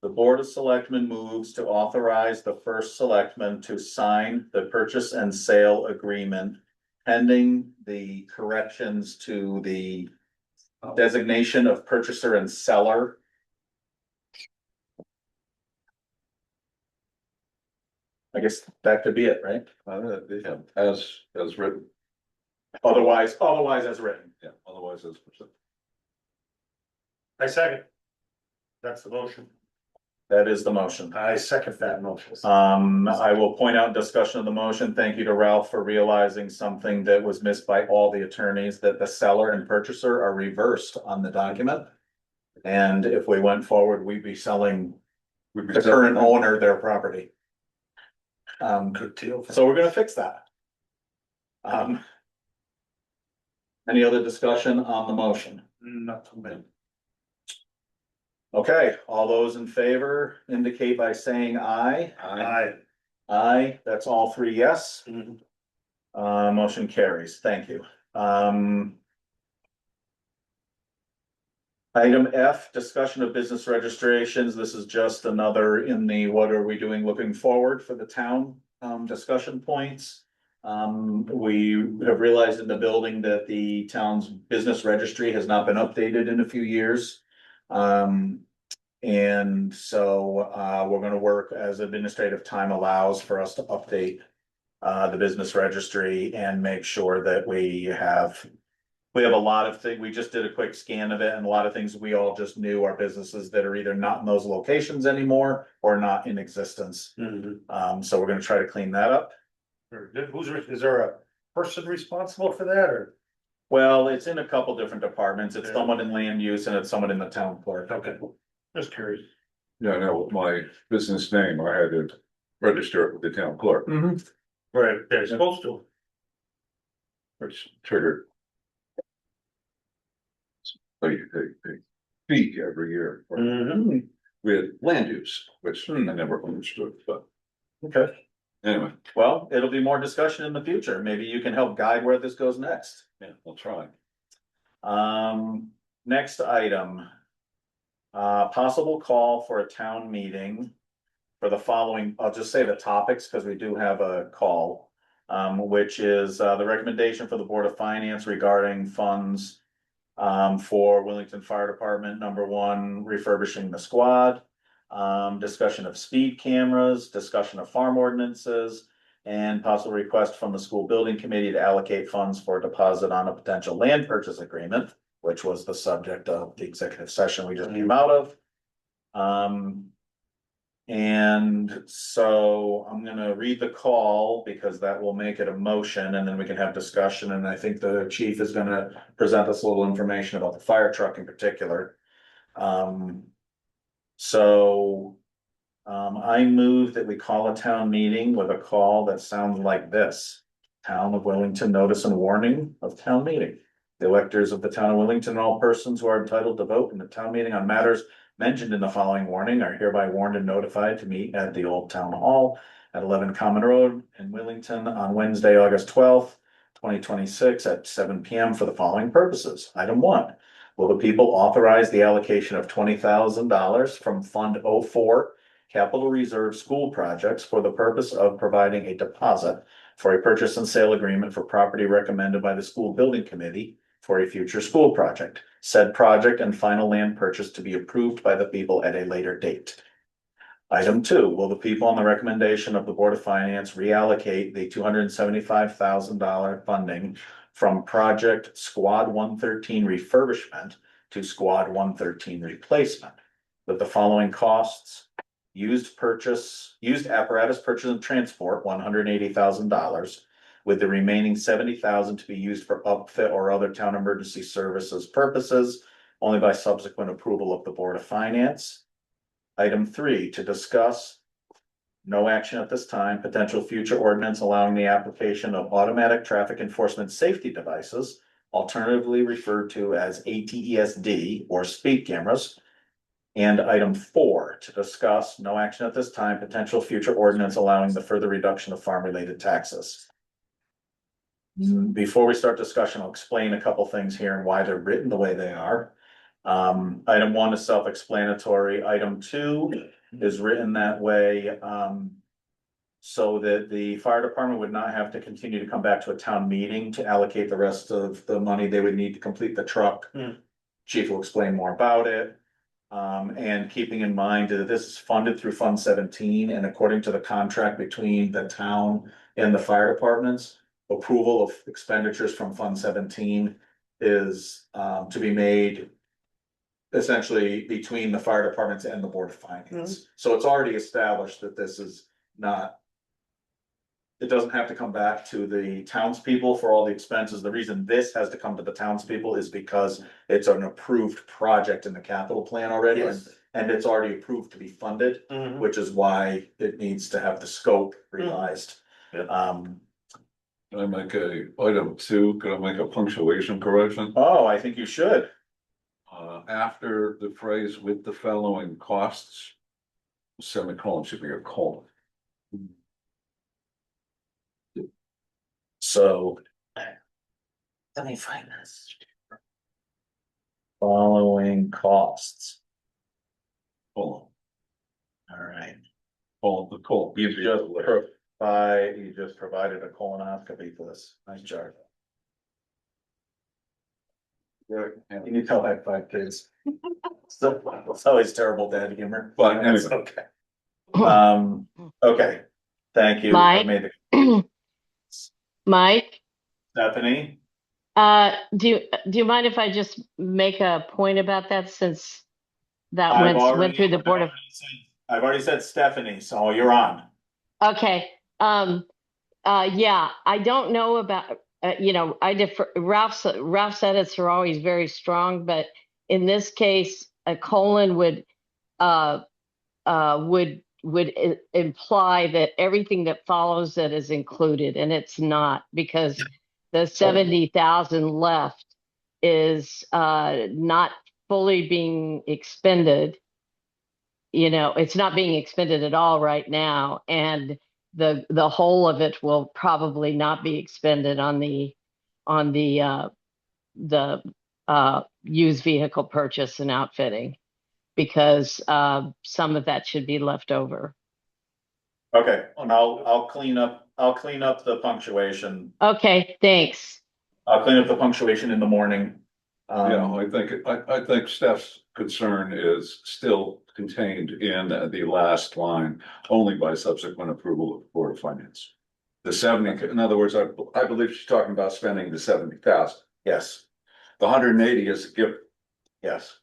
The Board of Selectmen moves to authorize the first selectman to sign the purchase and sale agreement pending the corrections to the designation of purchaser and seller. I guess that could be it, right? Yeah, as written, Otherwise as written. yeah, otherwise as percent. I second. That's the motion. That is the motion. I second that motion. I will point out in discussion of the motion, thank you to Ralph for realizing something that was missed by all the attorneys, that the seller and purchaser are reversed on the document. And if we went forward, we'd be selling the current owner their property. Good deal. So we're gonna fix that. Um. Any other discussion on the motion? Not too bad. Okay, all those in favor indicate by saying aye. Aye, that's all three yes. Mhm. Motion carries. Thank you. Item F, discussion of business registrations. This is just another in the what are we doing looking forward for the town discussion points. We have realized in the building that the town's business registry has not been updated in a few years. And so we're gonna work as administrative time allows for us to update the business registry and make sure that we have a lot of things. We just did a quick scan of it, and a lot of things we all just knew are businesses that are either not in those locations anymore or not in existence. So we're gonna try to clean that up. Very good. Is there a person responsible for that or? Well, it's in a couple different departments. It's Yeah. someone in land use and it's someone in the town clerk. Okay, just curious. Yeah, no, with my business name, I had to register it with the town clerk, Right, they're supposed to. which triggered. A fee every year. Mhm. With land use, which I never understood, but Okay, anyway, well, it'll be more discussion in the future. Maybe you can help guide where this goes next. yeah, we'll try. Next item. Possible call for a town meeting for the following, I'll just say the topics because we do have a call. Which is the recommendation for the Board of Finance regarding funds for Wellington Fire Department, number one, refurbishing the squad. Discussion of speed cameras, discussion of farm ordinances, and possible request from the school building committee to allocate funds for a deposit on a potential land purchase agreement, which was the subject of the executive session we just came out of. And so I'm gonna read the call because that will make it a motion and then we can have discussion. And I think the chief is gonna present us a little information about the fire truck in particular. I move that we call a town meeting with a call that sounds like this. Town of Wellington notice and warning of town meeting. The electors of the town of Wellington and all persons who are entitled to vote in the town meeting on matters mentioned in the following warning are hereby warned and notified to meet at the Old Town Hall at 11 Common Road in Wellington on Wednesday, August 12th, 2026 at 7 PM for the following purposes. Item 1, will the people authorize the allocation of $20,000 from Fund 04 Capital Reserve School Projects for the purpose of providing a deposit for a purchase and sale agreement for property recommended by the school building committee for a future school project. Said project and final land purchase to be approved by the people at a later date. Item 2, will the people on the recommendation of the Board of Finance reallocate the $275,000 funding from Project Squad 113 refurbishment to Squad 113 replacement with the following costs? Used apparatus purchase and transport, $180,000. With the remaining $70,000 to be used for upfit or other town emergency services purposes, only by subsequent approval of the Board of Finance. Item 3, to discuss, no action at this time, potential future ordinance allowing the application of automatic traffic enforcement safety devices, alternatively referred to as ATESD or speed cameras. And item 4, to discuss, no action at this time, potential future ordinance allowing the further reduction of farm-related taxes. Before we start discussion, I'll explain a couple things here and why they're written the way they are. Item 1 is self-explanatory. Item 2 is written that way, so that the fire department would not have to continue to come back to a town meeting to allocate the rest of the money they would need to complete the truck. Chief will explain more about it. And keeping in mind that this is funded through Fund 17, and according to the contract between the town and the fire departments, approval of expenditures from Fund 17 is to be made essentially between the fire departments and the Board of Finance. So it's already established that this is not, it doesn't have to come back to the townspeople for all the expenses. The reason this has to come to the townspeople is because it's an approved project in the capital plan already. Yes. and it's already approved to be funded, Mhm. which is why it needs to have the scope revised. Yeah. Can I make item 2, can I make a punctuation correction? Oh, I think you should. After the phrase with the following costs, semicolon should be a colon. So. Let me find this. Following costs. Colon, All right. the colon. You just provided a colonoscopy for this. Nice job. Can you tell I have 5 kids? So, it's always terrible dad humor. But anyway. That's okay. Okay, thank you. I Mike? made the Mike, Stephanie. do you mind if I just make a point about that since that I've went through the board of, I've already said Stephanie, so you're on. okay, yeah, I don't know about, I defer, Ralph's edits are always very strong, but in this case, a colon would imply that everything that follows it is included, and it's not, because the 70,000 left is not fully being expended. It's not being expended at all right now, and the whole of it will probably not be expended on the used vehicle purchase and outfitting, because some of that should be left over. Okay, and I'll clean up the punctuation. Okay, thanks. I'll clean up the punctuation in the morning. Yeah, I think Steph's concern is still contained in the last line, only by subsequent approval of the Board of Finance. The 70, in other words, I believe she's talking about spending the 70,000. Yes, The 180 is a given. yes.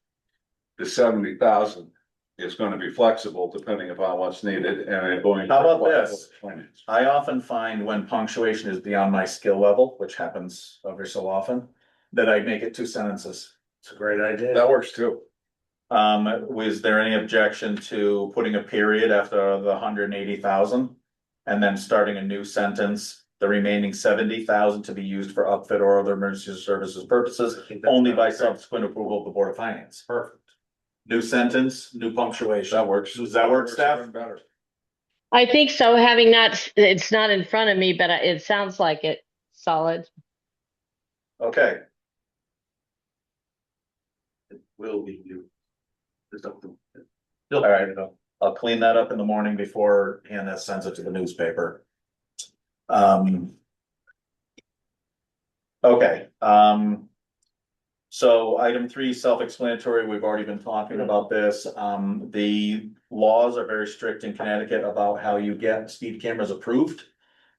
The 70,000 is going to be flexible depending upon what's needed and going. How about this? Finance. I often find when punctuation is beyond my skill level, which happens every so often, that I make it 2 sentences. It's a great idea. That works too. Was there any objection to putting a period after the 180,000? And then starting a new sentence, the remaining 70,000 to be used for upfit or other emergency services purposes, only by subsequent approval of the Board of Finance. Perfect. New sentence, new punctuation. That works. Does that work, Steph? Even better. I think so, it's not in front of me, but it sounds like it solid. Okay, It will be you. There's something. all right, I'll clean that up in the morning before Hannah sends it to the newspaper. Okay, so item 3, self-explanatory, we've already been talking about this. The laws are very strict in Connecticut about how you get speed cameras approved.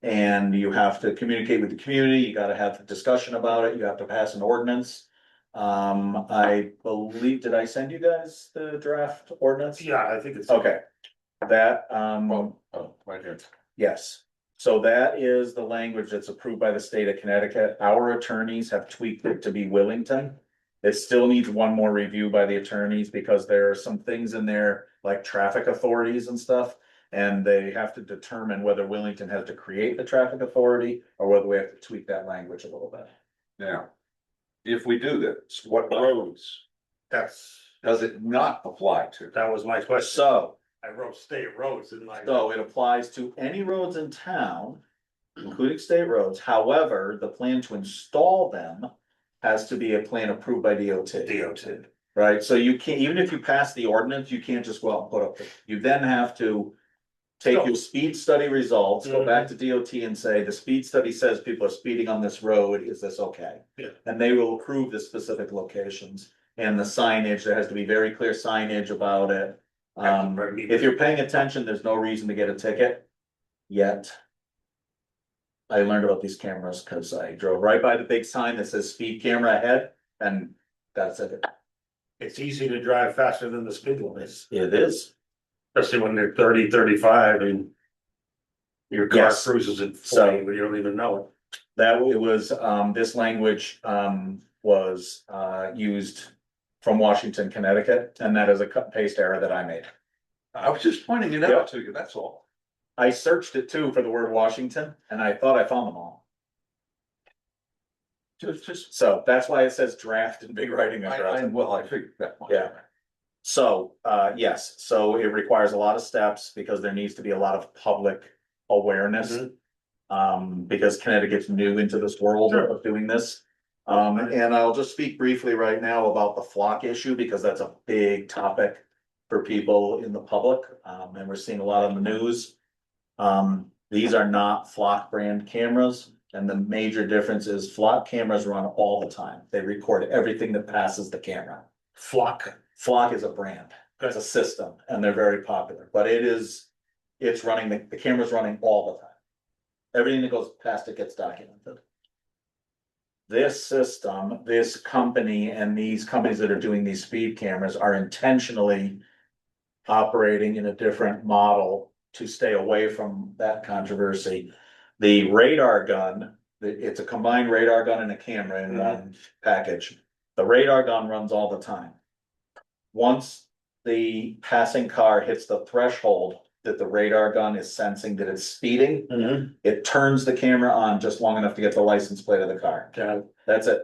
And you have to communicate with the community, you gotta have a discussion about it, you have to pass an ordinance. I believe, did I send you guys the draft ordinance? Yeah, I think it's. Okay, that, Right here. yes, so that is the language that's approved by the state of Connecticut. Our attorneys have tweaked it to be Willington. It still needs one more review by the attorneys because there are some things in there like traffic authorities and stuff. And they have to determine whether Willington has to create the traffic authority or whether we have to tweak that language a little bit. Now, if we do this, what roads does it not apply to? That was my question. So, I wrote state roads in my. so it applies to any roads in town, including state roads. However, the plan to install them has to be a plan approved by DOT. DOT. Right, so you can't, even if you pass the ordinance, you can't just go out and put up, you then have to take your speed study results, go back to DOT and say, the speed study says people are speeding on this road, is this okay? Yeah. And they will approve the specific locations and the signage, there has to be very clear signage about it. If you're paying attention, there's no reason to get a ticket yet. I learned about these cameras because I drove right by the big sign that says speed camera ahead, and that's it. It's easy to drive faster than the speed limit, It is. especially when they're 30, 35, and your car Yes. cruises at 40, So- but you don't even know it. That it was, this language, was, used from Washington, Connecticut, and that is a cut and paste error that I made. I was just pointing it Yep. out to you, that's all. I searched it too for the word Washington, and I thought I found them all. Just, So that's why it says draft in big writing across. well, I figured that one. Yeah. So, yes, so it requires a lot of steps because there needs to be a lot of public awareness. Because Connecticut's new into this world of doing this. And I'll just speak briefly right now about the flock issue because that's a big topic for people in the public. And we're seeing a lot on the news. These are not flock brand cameras. And the major difference is flock cameras run all the time. They record everything that passes the camera. Flock. Flock is a brand, it's a system, and they're very popular, but it's running, the camera's running all the time. Everything that goes past it gets documented. This system, this company, and these companies that are doing these speed cameras are intentionally operating in a different model to stay away from that controversy. The radar gun, it's a combined radar gun and a camera in one package. The radar gun runs all the time. Once the passing car hits the threshold that the radar gun is sensing that it's speeding, it turns the camera on just long enough to get the license plate of the car. That's it.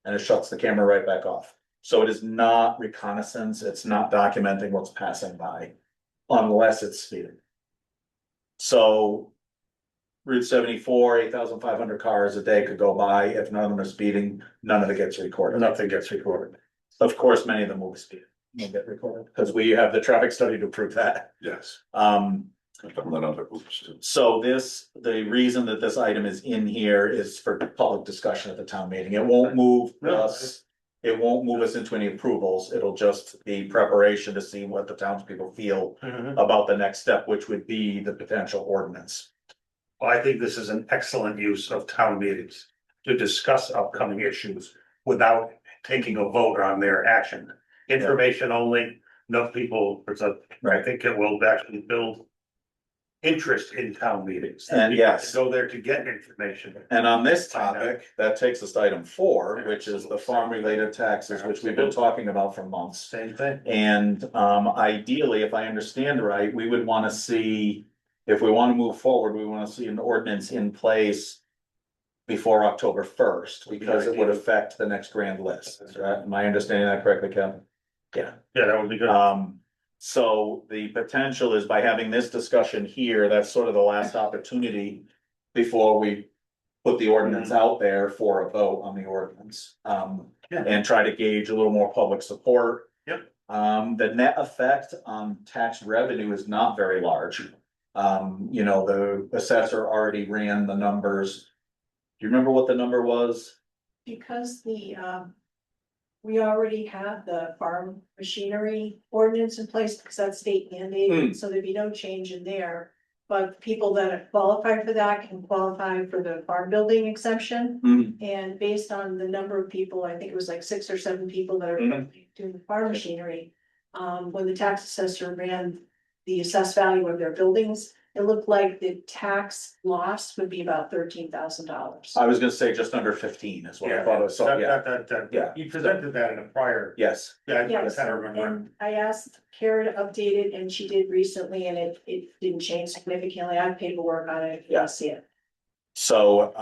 And it shuts the camera right back off. So it is not reconnaissance, it's not documenting what's passing by, unless it's speeding. So Route 74, 8,500 cars a day could go by. If none of them are speeding, none of it gets recorded. Nothing gets recorded. Of course, many of them will be speeding, will get recorded, because we have the traffic study to prove that. Yes. So the reason that this item is in here is for public discussion at the town meeting. It won't move us. It won't move us into any approvals. It'll just be preparation to see what the townspeople feel about the next step, which would be the potential ordinance. Well, I think this is an excellent use of town meetings to discuss upcoming issues without taking a vote on their action. Information only, enough people, I think it will actually build interest in town meetings. And yes. Go there to get information. And on this topic, that takes us to item 4, which is the farm related taxes, which we've been talking about for months. Same thing. And ideally, if I understand right, we would want to see, if we want to move forward, we want to see an ordinance in place before October 1st, because it would affect the next grand list. Right? Am I understanding that correctly, Kevin? Yeah. Yeah, that would be good. So the potential is by having this discussion here, that's sort of the last opportunity before we put the ordinance out there for a vote on the ordinance. And try to gauge a little more public support. Yep. The net effect on tax revenue is not very large. The assessor already ran the numbers. Do you remember what the number was? Because we already have the farm machinery ordinance in place, because that's state mandated, so there'd be no change in there. But people that qualify for that can qualify for the farm building exemption. And based on the number of people, I think it was like 6 or 7 people that are doing the farm machinery. When the tax assessor ran the assessed value of their buildings, it looked like the tax loss would be about $13,000. I was gonna say just under 15 is what I thought it was, so yeah, yeah. You presented that in a prior. Yes. Yeah, I Yes, kind of remember. and I asked Kara to update it, and she did recently, and it didn't change significantly. I have paperwork on it if you want to see it. So,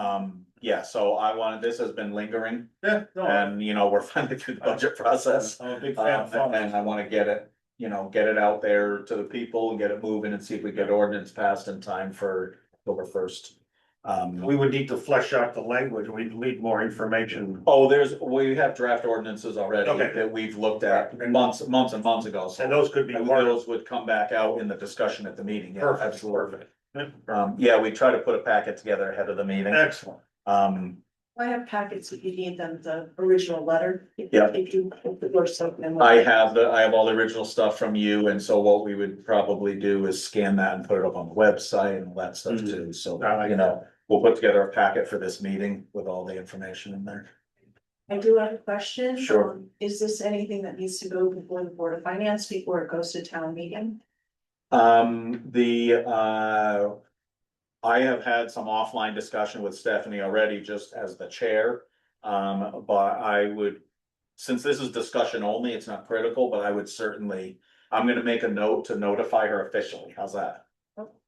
so this has been lingering, Yeah, no, and we're finally through the budget process. I'm a big fan of farms. And I wanna get it, get it out there to the people and get it moving and see if we get ordinance passed in time for October 1st. We would need to flesh out the language, we'd need more information. We have draft ordinances already Okay. that we've looked at months and months ago, so. And those could be And part of. those would come back out in the discussion at the meeting, yeah, Perfect, absolutely. perfect. We try to put a packet together ahead of the meeting. Excellent. I have packets if you need them, the original letter. Yeah. If you or something. I have all the original stuff from you, and so what we would probably do is scan that and put it up on the website and all that stuff too, so, I like we'll put together a packet for this meeting with all the information in there. I do have a question. Sure. Is this anything that needs to go before the Board of Finance before it goes to town meeting? I have had some offline discussion with Stephanie already, just as the chair. But I would since this is discussion only, it's not critical, but I would certainly, I'm gonna make a note to notify her officially. How's that?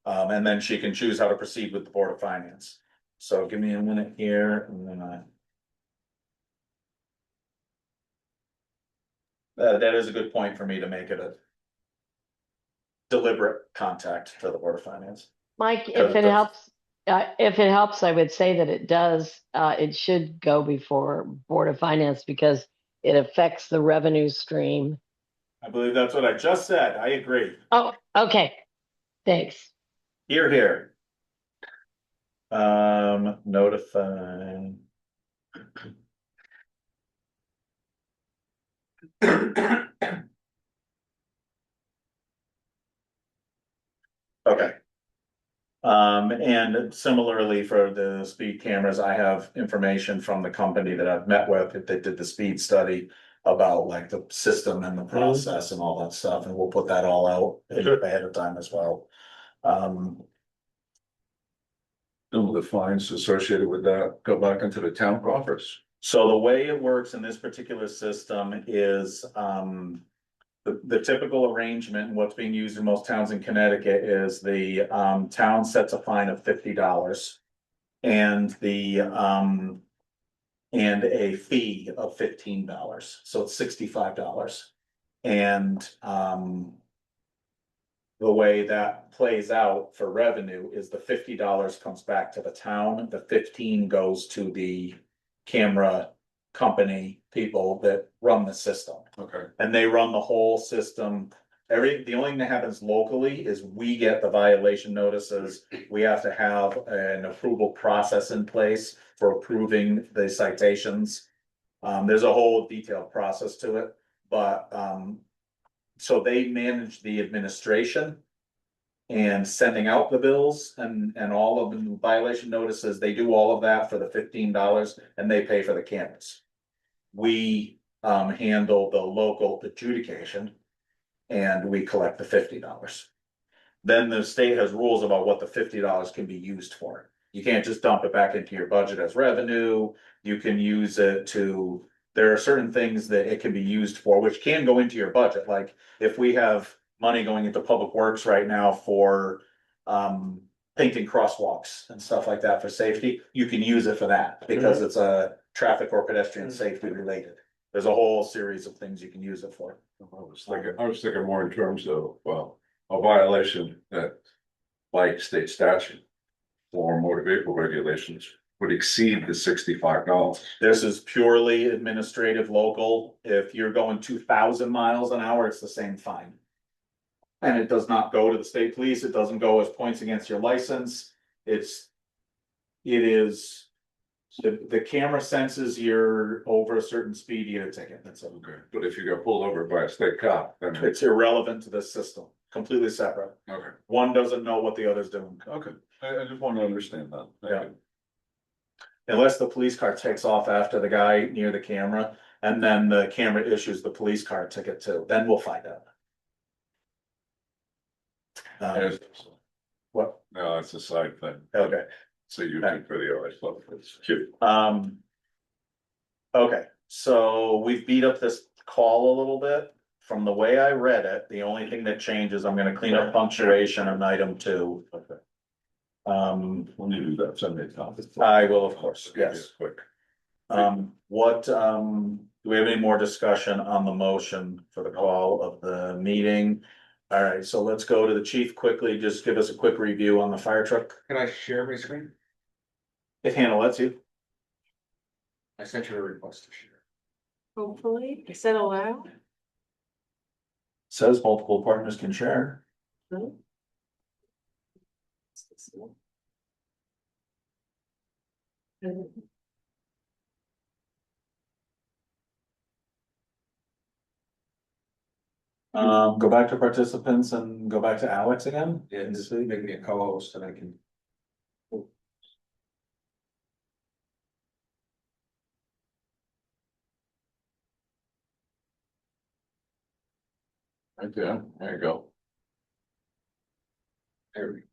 And then she can choose how to proceed with the Board of Finance. So give me a minute here and then that is a good point for me to make it a deliberate contact to the Board of Finance. Mike, Because if it helps, I would say that it does, it should go before Board of Finance because it affects the revenue stream. I believe that's what I just said. I agree. Oh, okay, thanks. Here, here. Notify. Okay. And similarly for the speed cameras, I have information from the company that I've met with, that did the speed study about like the system and the process and all that stuff, and we'll put that all out ahead of time as well. Do the fines associated with that go back into the town coffers? So the way it works in this particular system is, the typical arrangement and what's being used in most towns in Connecticut is the, town sets a fine of $50. And and a fee of $15, so it's $65. And, the way that plays out for revenue is the $50 comes back to the town, the 15 goes to the camera company people that run the system. Okay. And they run the whole system. The only thing that happens locally is we get the violation notices. We have to have an approval process in place for approving the citations. There's a whole detailed process to it, but, so they manage the administration and sending out the bills and all of the violation notices. They do all of that for the $15 and they pay for the cameras. We handle the local adjudication and we collect the $50. Then the state has rules about what the $50 can be used for. You can't just dump it back into your budget as revenue. You can use it to, there are certain things that it can be used for, which can go into your budget. Like if we have money going into public works right now for painting crosswalks and stuff like that for safety, you can use it for that because it's a traffic or pedestrian safety related. There's a whole series of things you can use it for. I was thinking more in terms of, well, a violation that by state statute for motor vehicle regulations would exceed the $65. This is purely administrative, local. If you're going 2,000 miles an hour, it's the same fine. And it does not go to the state police. It doesn't go as points against your license. It is, the camera senses you're over a certain speed, you get a ticket. That's it. Okay, but if you got pulled over by a state cop, then It's irrelevant to this system, completely separate. okay, One doesn't know what the other's doing. okay. I just want to understand that. Thank Yeah. you. Unless the police car takes off after the guy near the camera, and then the camera issues the police car ticket too, then we'll find out. Yes. What, No, it's a side thing. okay, So YouTube video, I love it. It's cute. okay, so we've beat up this call a little bit. From the way I read it, the only thing that changes, I'm gonna clean up punctuation on item 2. Okay. When you do that, send me a copy. I will, of course, Give me a yes. Quick. Do we have any more discussion on the motion for the call of the meeting? All right, so let's go to the chief quickly, just give us a quick review on the fire truck. Can I share my screen? If Hannah lets you. I sent you a request to share. Hopefully, is that allowed? Says multiple partners can share. Go back to participants and go back to Alex again. Yeah, just make me a co-host and I can. Right there, there you go. There we go.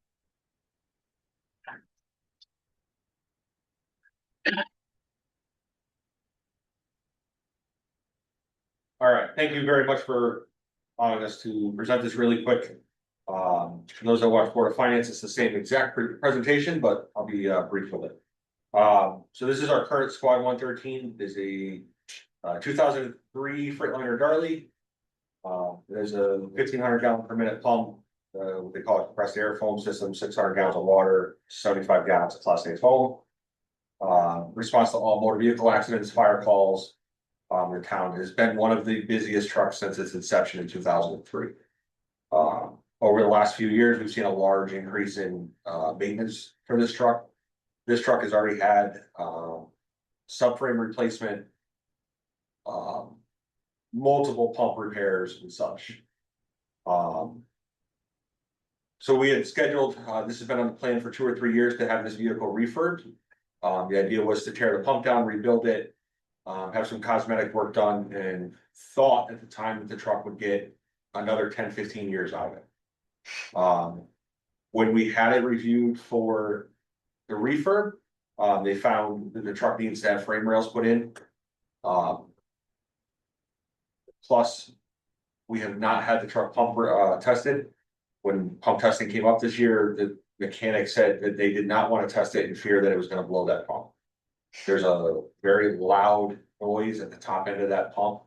thank you very much for allowing us to present this really quick. For those that watch Board of Finance, it's the same exact presentation, but I'll be brief with it. So this is our current Squad 113, is a 2003 Freightliner Darley. There's a 1,500 gallon per minute pump, what they call it compressed air foam system, 600 gallons of water, 75 gallons of Class A foam. Response to all motor vehicle accidents, fire calls. The town has been one of the busiest trucks since its inception in 2003. Over the last few years, we've seen a large increase in maintenance for this truck. This truck has already had subframe replacement, multiple pump repairs and such. So we had scheduled, this has been on the plan for 2 or 3 years to have this vehicle refurbed. The idea was to tear the pump down, rebuild it, have some cosmetic work done, and thought at the time that the truck would get another 10, 15 years out of it. When we had it reviewed for the refurb, they found that the truck needs to have frame rails put in. Plus, we have not had the truck pump tested. When pump testing came up this year, the mechanic said that they did not want to test it in fear that it was going to blow that pump. There's a very loud noise at the top end of that pump.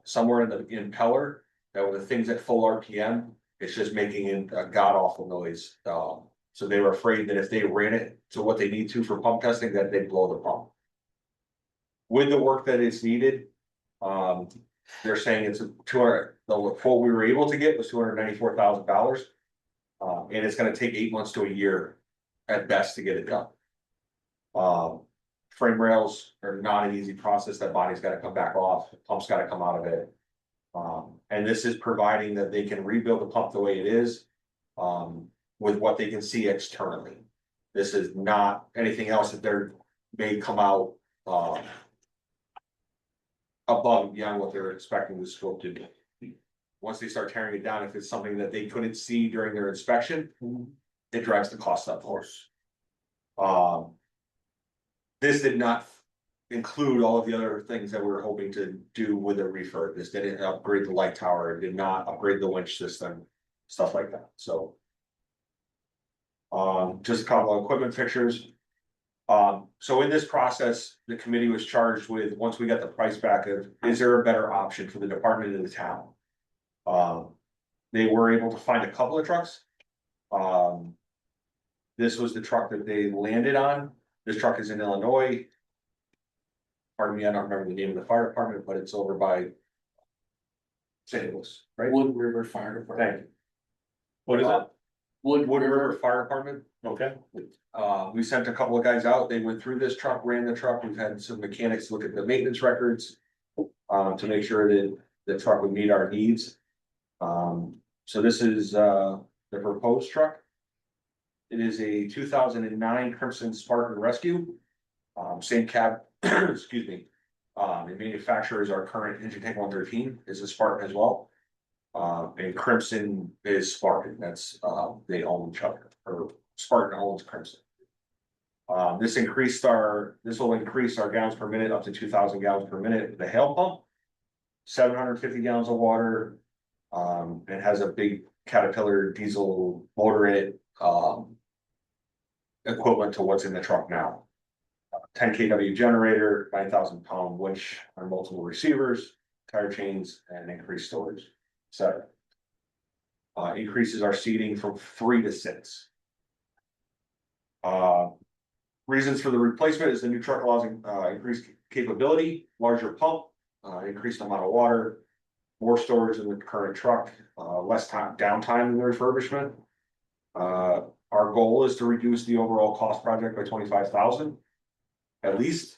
Somewhere in the impeller, that were the things at full RPM, it's just making a god awful noise. So they were afraid that if they ran it to what they need to for pump testing, that they'd blow the pump. With the work that is needed, they're saying it's a 200, the quote we were able to get was $294,000. And it's gonna take 8 months to a year at best to get it done. Frame rails are not an easy process. That body's gotta come back off, pump's gotta come out of it. And this is providing that they can rebuild the pump the way it is, with what they can see externally. This is not anything else that they're may come out, above and beyond what they're expecting the scope to do. Once they start tearing it down, if it's something that they couldn't see during their inspection, it drives the cost up, of course. This did not include all of the other things that we were hoping to do with the refurb. This didn't upgrade the light tower, it did not upgrade the winch system, stuff like that, so. Just a couple of equipment pictures. So in this process, the committee was charged with, once we got the price back, of is there a better option for the department in the town? They were able to find a couple of trucks. This was the truck that they landed on. This truck is in Illinois. Pardon me, I don't remember the name of the fire department, but it's over by St. Louis, right? Wood River Fire Department. Thank you. What is it? Wood River Fire Department. Okay. We sent a couple of guys out. They went through this truck, ran the truck. We've had some mechanics look at the maintenance records, to make sure that the truck would meet our needs. So this is the proposed truck. It is a 2009 Crimson Spartan Rescue. Same cab, excuse me. The manufacturer is our current Engine Tank 113, is a Spartan as well. And Crimson is Spartan, that's, they own each other, or Spartan owns Crimson. This will increase our gallons per minute up to 2,000 gallons per minute with the hail pump. 750 gallons of water, it has a big Caterpillar diesel motor in it, equivalent to what's in the truck now. 10 kW generator, 9,000 pound winch on multiple receivers, tire chains, and increased storage, etc. Increases our seating from 3 to 6. Reasons for the replacement is the new truck allows increased capability, larger pump, increased amount of water, more storage than the current truck, less downtime in the refurbishment. Our goal is to reduce the overall cost project by 25,000. At least,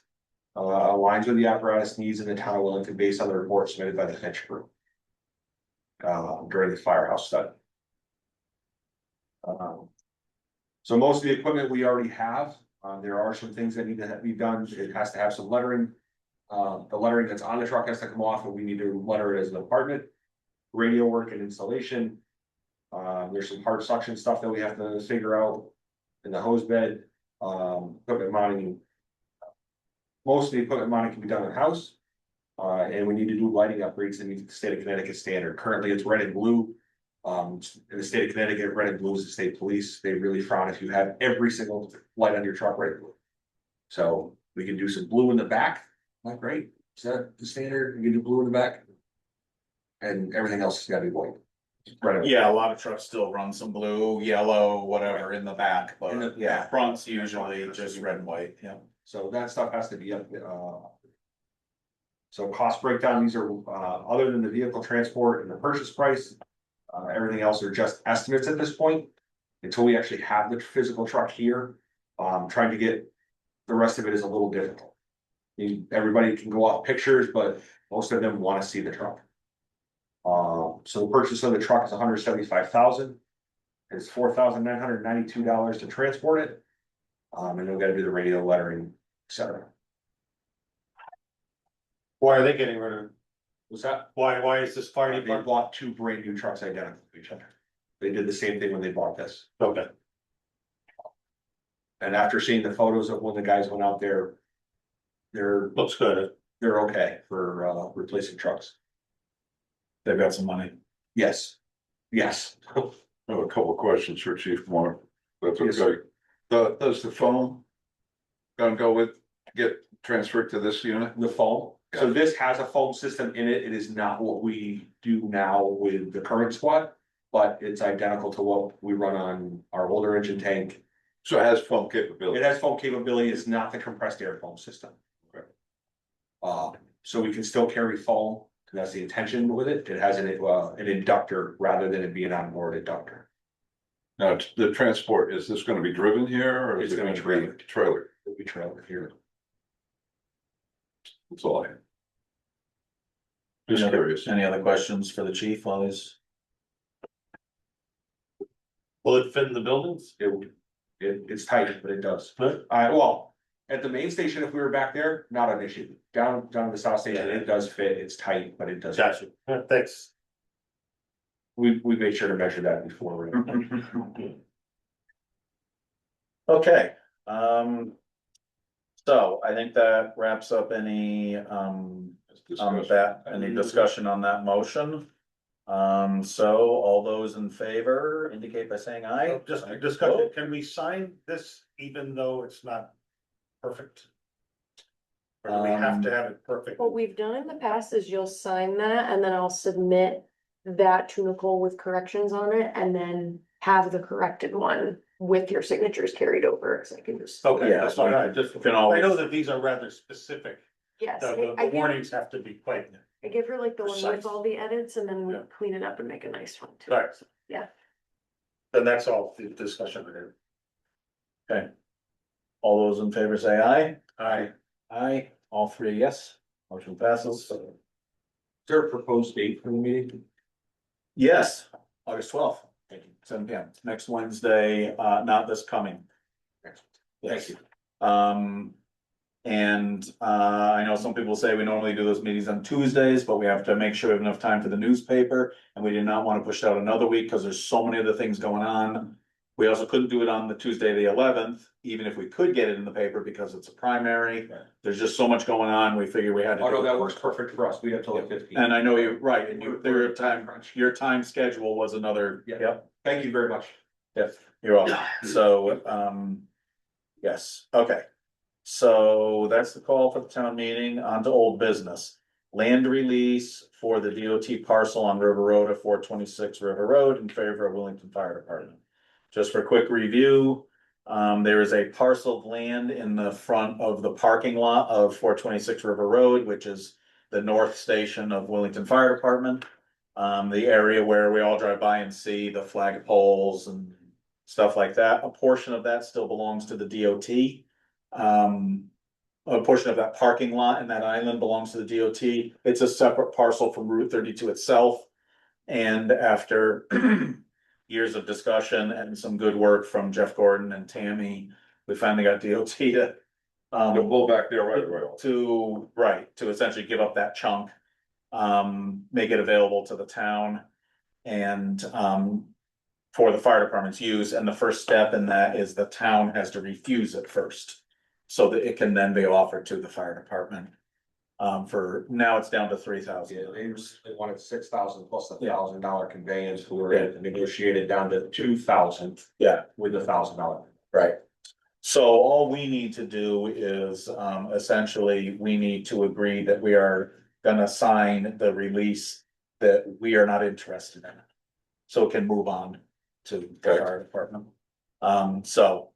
aligns with the apparatus needs in the town of Wellington based on the report submitted by the Finch Group. During the firehouse study. So most of the equipment we already have, there are some things that need to be done. It has to have some lettering. The lettering that's on the truck has to come off, and we need to letter it as an apartment. Radio work and installation. There's some hard suction stuff that we have to figure out in the hose bed. Equipment mounting. Most of the equipment mounting can be done in house. And we need to do lighting upgrades that meet the state of Connecticut standard. Currently, it's red and blue. In the state of Connecticut, red and blue is the state police. They really frown if you have every single light on your truck red and blue. So we can do some blue in the back, like, great, is that the standard? We can do blue in the back. And everything else has gotta be white. Right. Yeah, a lot of trucks still run some blue, yellow, whatever in the back, In the but yeah, back. front's usually just red and white, yeah. So that stuff has to be up, so cost breakdown, these are, other than the vehicle transport and the purchase price. Everything else are just estimates at this point, until we actually have the physical truck here. Trying to get, the rest of it is a little difficult. Everybody can go off pictures, but most of them wanna see the truck. So the purchase of the truck is $175,000. It's $4,992 to transport it. And we gotta do the radio lettering, et cetera. Why are they getting rid of it? Was that? Why is this fire They department? bought two brand new trucks identical to each other. They did the same thing when they bought this. Okay. And after seeing the photos of when the guys went out there, they're Looks good. okay for replacing trucks. They've got some money. Yes. Yes. I have a couple of questions for Chief Moore. That's Yes, okay. Does the phone gonna go with, get transferred to this unit? The foam. So this has a foam system in it. It is not what we do now with the current squad. But it's identical to what we run on our older engine tank. So it has phone capability? It has foam capability. It's not the compressed air foam system. Okay. So we can still carry foam. That's the intention with it. It has an inductor rather than it being an onboard inductor. Now, the transport, is this gonna be driven here or is It's it gonna gonna be be trailer? It'll be trailer here. That's all I have. Just curious. Any other questions for the chief while he's? Will it fit in the buildings? It's tight, but it does. Huh? Well, at the main station, if we were back there, not an issue. Down the south station, it does fit. It's tight, but it does. Gotcha. Thanks. We made sure to measure that before. Okay, so I think that wraps up any, any discussion on that motion. So all those in favor indicate by saying aye. Just a discussion, can we sign this even though it's not perfect? Or do we have to have it perfect? What we've done in the past is you'll sign that and then I'll submit that to Nicole with corrections on it and then have the corrected one with your signatures carried over, so I can just. Okay, Yeah, that's fine. I can always- know that these are rather specific. Yes, The I give, warnings have to be quite. I give her like the one with Precise. all the edits and then we Yeah. clean it up and make a nice one too. Right. Yeah. Then that's all the discussion we did. Okay. All those in favor say aye. Aye. Aye, all three, yes. Motion passes. Is there a proposed date for the meeting? Yes, August 12th, 7 PM, next Wednesday, not this coming. Thank you. And I know some people say we normally do those meetings on Tuesdays, but we have to make sure we have enough time for the newspaper. And we did not want to push it out another week because there's so many other things going on. We also couldn't do it on the Tuesday, the 11th, even if we could get it in the paper because it's a primary. There's just so much going on. We figured we had to. Oh, no, do it. that works perfect for us. We have till like 15. And I know you're right, and your time schedule was another, Yeah. yep, Thank you very much. yep, you're welcome. So, yes, okay. So that's the call for the town meeting. On to old business. Land release for the DOT parcel on River Road at 426 River Road in favor of Wellington Fire Department. Just for quick review, there is a parcel of land in the front of the parking lot of 426 River Road, which is the north station of Wellington Fire Department. The area where we all drive by and see the flag poles and stuff like that. A portion of that still belongs to the DOT. A portion of that parking lot and that island belongs to the DOT. It's a separate parcel from Route 32 itself. And after years of discussion and some good work from Jeff Gordon and Tammy, we finally got DOT to pull back there right away. to essentially give up that chunk, make it available to the town and for the fire department's use. And the first step in that is the town has to refuse it first so that it can then be offered to the fire department. For now it's down to 3,000. Yeah, they wanted 6,000 plus Yeah. $1,000 conveyance, who were Yeah. negotiated down to 2,000 Yeah, with $1,000. right. So all we need to do is, essentially, we need to agree that we are gonna sign the release that we are not interested in. So it can move on to the fire department. So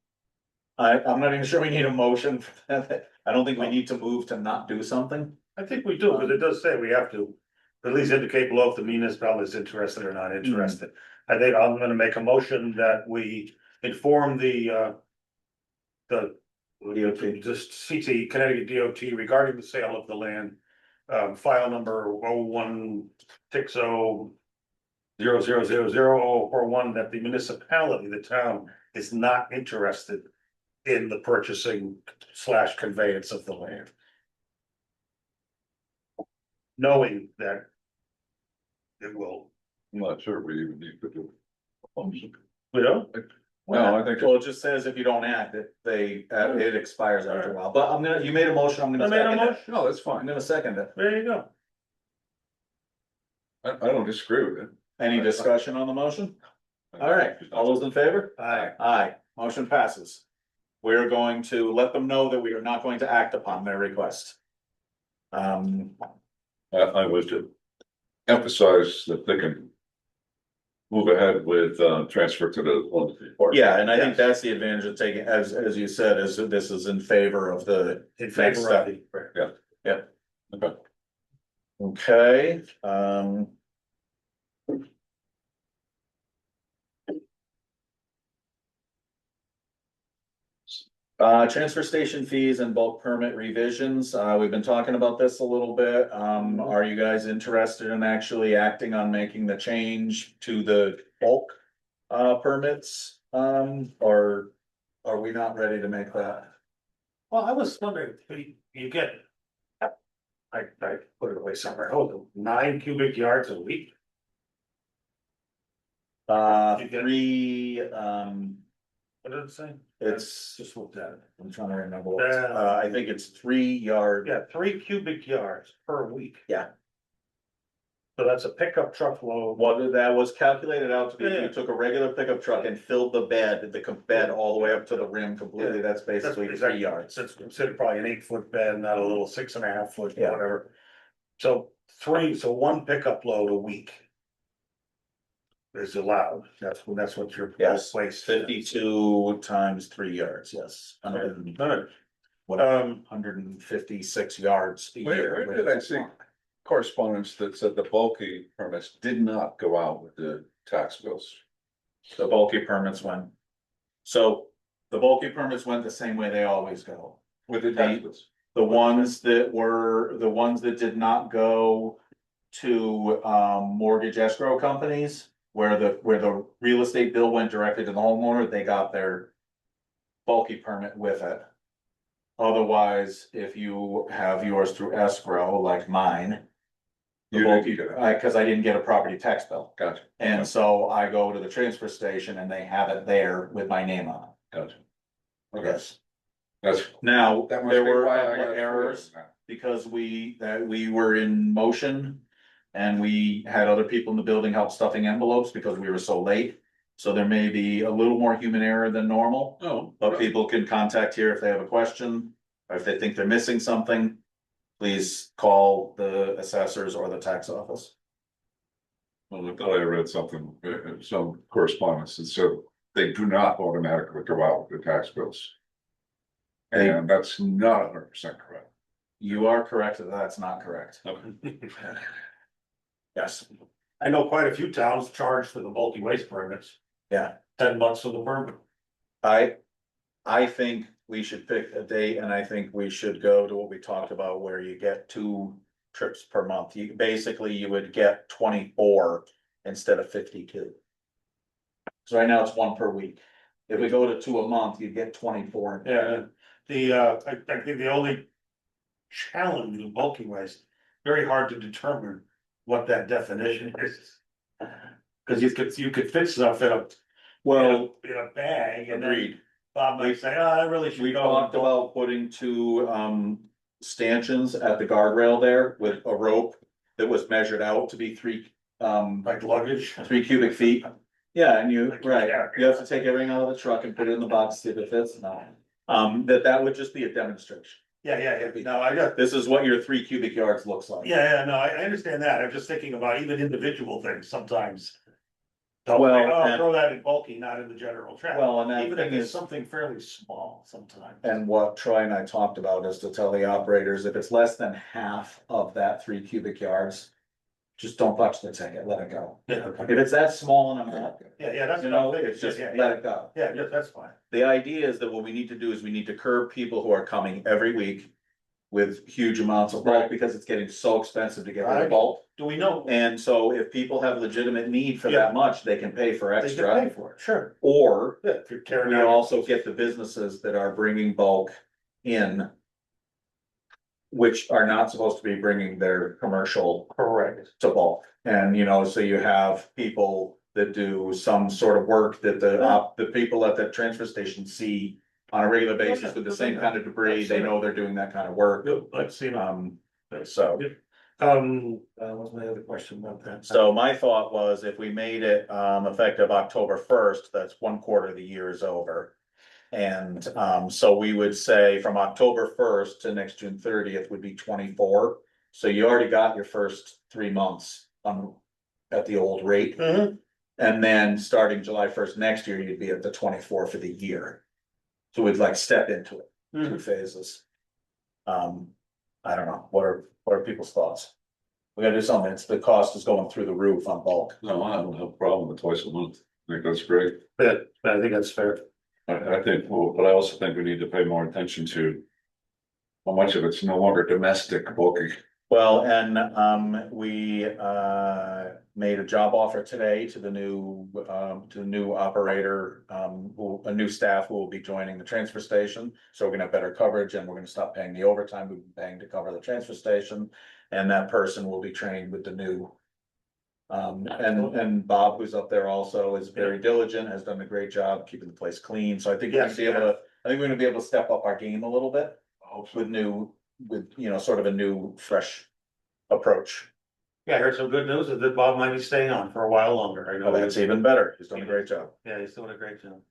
I'm not even sure we need a motion for that. I don't think we need to move to not do something. I think we do, because it does say we have to at least indicate below if the municipality is interested or not interested. I think I'm gonna make a motion that we inform the DOT. just CT, Connecticut DOT regarding the sale of the land. File number 0160000041, that the municipality, the town, is not interested in the purchasing / conveyance of the land. Knowing that it will, I'm not sure we even need to do. a motion. you know, No, I think, Well, it just says if you don't act, it expires after a while, but you made a motion, I'm I gonna made a second it. motion, no, that's I'm fine. gonna second it. there you go. I don't disagree with it. Any discussion on the motion? All right, all those in favor? Aye. Aye, motion passes. We're going to let them know that we are not going to act upon their request. I was to emphasize that they can move ahead with, transfer to the. Yeah, and I think Yes. that's the advantage of taking, as you said, is that this is in favor of the. In favor of the. Okay. Okay, transfer station fees and bulk permit revisions, we've been talking about this a little bit, are you guys interested in actually acting on making the change to the bulk? Permits, or are we not ready to make that? Well, I was wondering, you get. I put it away somewhere, 9 cubic yards a week. You get- 3, What did it say? it's, Just looked at it. I'm trying to remember, what I think it's 3 yard. Yeah, 3 cubic yards per week. Yeah. So that's a pickup truck load. What that was calculated out to be, if Yeah. you took a regular pickup truck and filled the bed all the way up to the rim completely, that's basically That's 3 yards. It's considered probably an 8-foot bed, not a little 6.5 foot, Yeah. whatever. So 1 pickup load a week. Is allowed, that's what your. Yes, Place. 52 times 3 yards, yes. Alright. What, 156 yards a year. Where did I see correspondence that said the bulky permits did not go out with the tax bills? The bulky permits went. So the bulky permits went the same way they always go. With the tax bills? The ones that did not go to mortgage escrow companies, where the real estate bill went directly to the homeowner, they got their bulky permit with it. Otherwise, if you have yours through escrow, like mine. The You bulky, didn't get it. cause I didn't get a property tax bill. Gotcha. And so I go to the transfer station and they have it there with my name on it. Gotcha. Okay, Yes. that's. Now, That must there be were a why I couple got of errors because we were in motion. And we had other people in the building help stuffing envelopes because we were so late. So there may be a little more human error than normal, Oh. but people can contact here if they have a question. Or if they think they're missing something, please call the assessors or the tax office. Well, I thought I read something, some correspondence that said they do not automatically go out with the tax bills. And that's not 100% correct. You are correct that that's not correct. Okay. Yes, I know quite a few towns charge for the bulky waste permits. yeah. 10 bucks for the permit. I think we should pick a date and I think we should go to what we talked about where you get 2 trips per month. You would get 24 instead of 52. So right now it's 1 per week. If we go to 2 a month, you get 24. Yeah, I think the only challenge with bulky waste, very hard to determine what that definition is. Cause you could fit stuff in a bag and then Agreed. Bob might say, oh, I really should We go. talked about putting 2 stanchions at the guardrail there with a rope that was measured out to be Like luggage. 3 cubic feet. Yeah, and you, right, you have to take everything out of the truck and put it in the box, see if it fits, no. That would just be a demonstration. Yeah, no, I got, This is what your 3 cubic yards looks like. yeah, no, I understand that, I'm just thinking about even individual things sometimes. Well, I'll and- throw that in bulky, not in the general trash. Well, and that Even if thing it's is, something fairly small sometimes. and what Troy and I talked about is to tell the operators, if it's less than half of that 3 cubic yards, just don't touch the ticket, let it go. Yeah, okay. If it's that small and I'm not, Yeah, that's. you know, what I'm it's just thinking. let it go. Yeah, that's fine. The idea is that what we need to do is we need to curb people who are coming every week with huge amounts of bulk because it's getting so expensive to get rid of bulk. Do we know? And so if people have legitimate need for Yeah. that much, they can pay for They can pay extra. for it, sure. Or Yeah, if you're carrying. we out- also get the businesses that are bringing bulk in, which are not supposed to be bringing their commercial Correct. to bulk. And, you know, so you have people that do some sort of work that the people at the transfer station see on a regular basis with the same kind of debris, they know they're doing that kind of work. Yep, I've seen it. So, What's my other question about that? so my thought was if we made it, effective October 1st, that's 1/4 of the year is over. And, so we would say from October 1st to next June 30th would be 24. So you already got your first 3 months at the old rate. Mhm. And then starting July 1st next year, you'd be at the 24 for the year. So we'd like step into it, 2 phases. I don't know, what are people's thoughts? We gotta do something, it's, the cost is going through the roof on bulk. No, I don't have a problem with twice a month. I think that's great. Yeah, I think that's fair. I think, well, but I also think we need to pay more attention to how much of it's no longer domestic bulking. Well, and, we, made a job offer today to the new operator, a new staff who will be joining the transfer station. So we're gonna have better coverage and we're gonna stop paying the overtime we've been paying to cover the transfer station. And that person will be trained with the new. And Bob, who's up there also, is very diligent, has done a great job keeping the place clean. So I think we're gonna be able to, I think we're gonna be able to step up our game a little bit with, you know, sort of a new, fresh approach. Yeah, I heard some good news that Bob might be staying on for a while longer. I I know. think it's even better. He's done a great job. Yeah, he's doing a great job.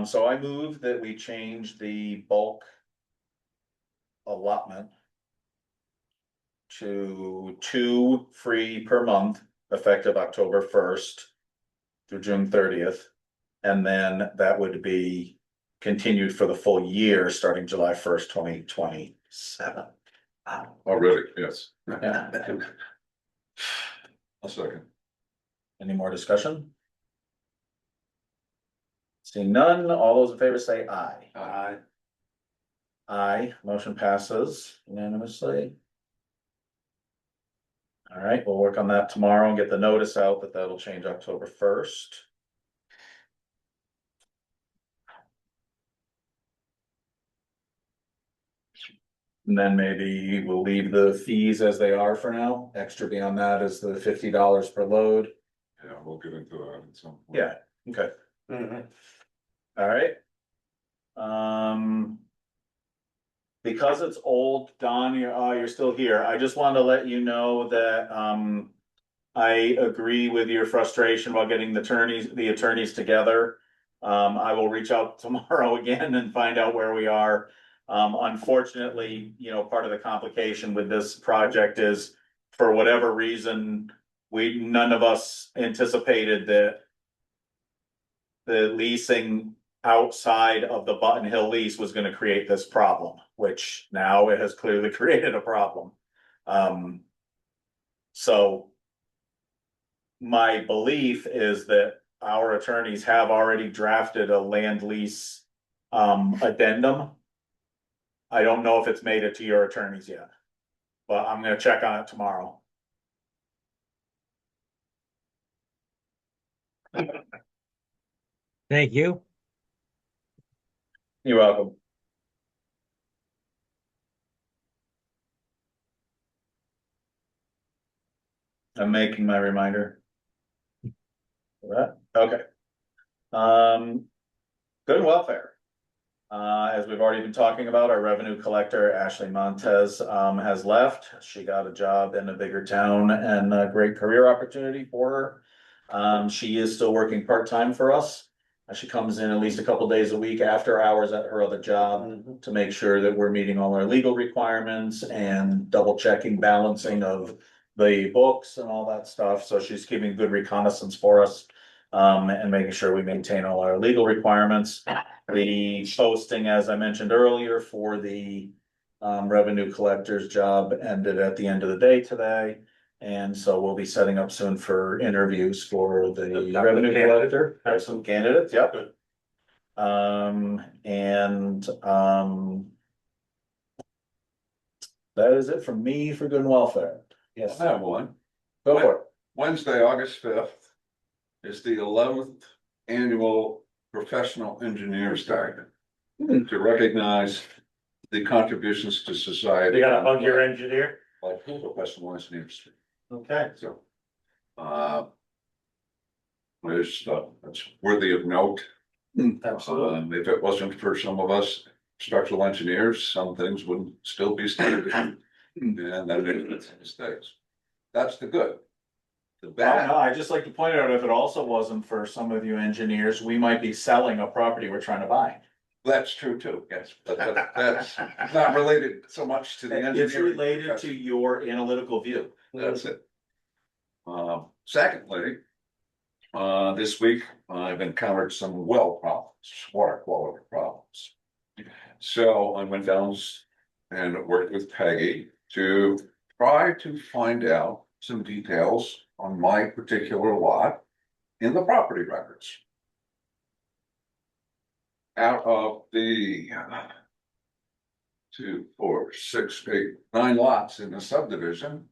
So I move that we change the bulk allotment to 2 free per month, effective October 1st through June 30th. And then that would be continued for the full year, starting July 1st, 2027. Already, yes. Yeah. A second. Any more discussion? Seeing none, all those in favor say aye. Aye, motion passes unanimously. All right, we'll work on that tomorrow and get the notice out that that'll change October 1st. And then maybe we'll leave the fees as they are for now. Extra beyond that is the $50 per load. Yeah, we'll get into that at some point. Yeah, okay. Mhm. All right. Because it's old, Don, you're still here. I just wanted to let you know that, I agree with your frustration about getting the attorneys together. I will reach out tomorrow again and find out where we are. Unfortunately, you know, part of the complication with this project is, for whatever reason, none of us anticipated that the leasing outside of the Button Hill lease was gonna create this problem, which now it has clearly created a problem. So my belief is that our attorneys have already drafted a land lease addendum. I don't know if it's made it to your attorneys yet, but I'm gonna check on it tomorrow. Thank you. You're welcome. I'm making my reminder. For that, okay. Good and welfare. As we've already been talking about, our revenue collector, Ashley Montez, has left. She got a job in a bigger town and a great career opportunity for her. She is still working part-time for us. She comes in at least a couple days a week after hours at her other job to make sure that we're meeting all our legal requirements and double checking, balancing of the books and all that stuff. So she's keeping good reconnaissance for us, and making sure we maintain all our legal requirements. The posting, as I mentioned earlier, for the revenue collector's job ended at the end of the day today. And so we'll be setting up soon for interviews for the revenue collector. Have some candidates, yep. That is it from me for good and welfare. Yes, I have one. go for it. Wednesday, August 5th is the 11th annual Professional Engineers Day to recognize the contributions to society. You gotta hug your engineer. By professional engineers. Okay. So, that's worthy of note. Absolutely. If it wasn't for some of us structural engineers, some things wouldn't still be standard. And that is mistakes. That's the good. The No, bad, I'd just like to point out, if it also wasn't for some of you engineers, we might be selling a property we're trying to buy. that's true too, yes, but that's not related so much to the It's engineering. related to your analytical view. That's it. Secondly, this week I've encountered some well problems, water quality problems. So I went down and worked with Peggy to try to find out some details on my particular lot in the property records. Out of the 2, 4, 6, 8, 9 lots in the subdivision,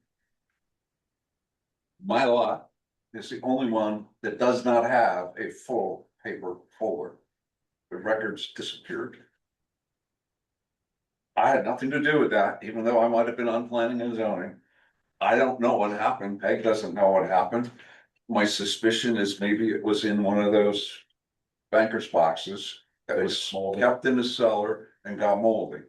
my lot is the only one that does not have a full paper folder. The records disappeared. I had nothing to do with that, even though I might have been on planning and zoning. I don't know what happened. Peg doesn't know what happened. My suspicion is maybe it was in one of those banker's boxes that was kept in the cellar and got moldy.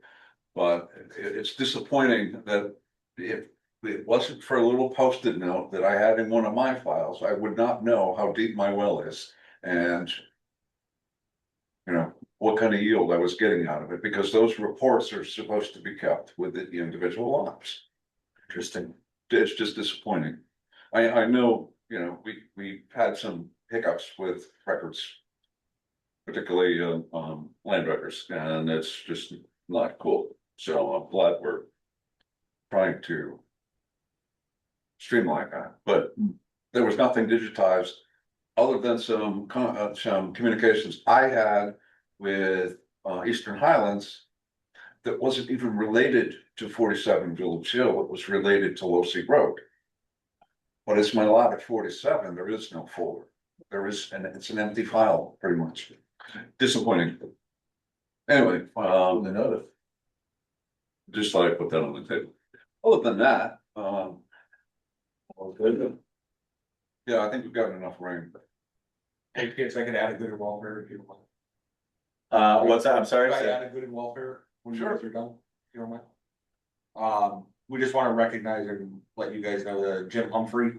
But it's disappointing that if it wasn't for a little post-it note that I had in one of my files, I would not know how deep my well is and, you know, what kind of yield I was getting out of it, because those reports are supposed to be kept with the individual lots. Interesting. It's just disappointing. I know, you know, we had some hiccups with records, particularly land records, and it's just not cool. So I'm glad we're trying to streamline that, but there was nothing digitized other than some communications I had with Eastern Highlands that wasn't even related to 47 Village Hill. It was related to Losey Road. But it's my lot at 47. There is no folder. There is, and it's an empty file, pretty much. Disappointing. Anyway, just thought I'd put that on the table. Other than that, All good. yeah, I think we've got enough rain. Hey, kids, I can add a good and welfare if you want. What's that? I'm sorry. Can I add a good and welfare when you Sure. guys are done, if you don't mind? We just want to recognize and let you guys know that Jim Humphrey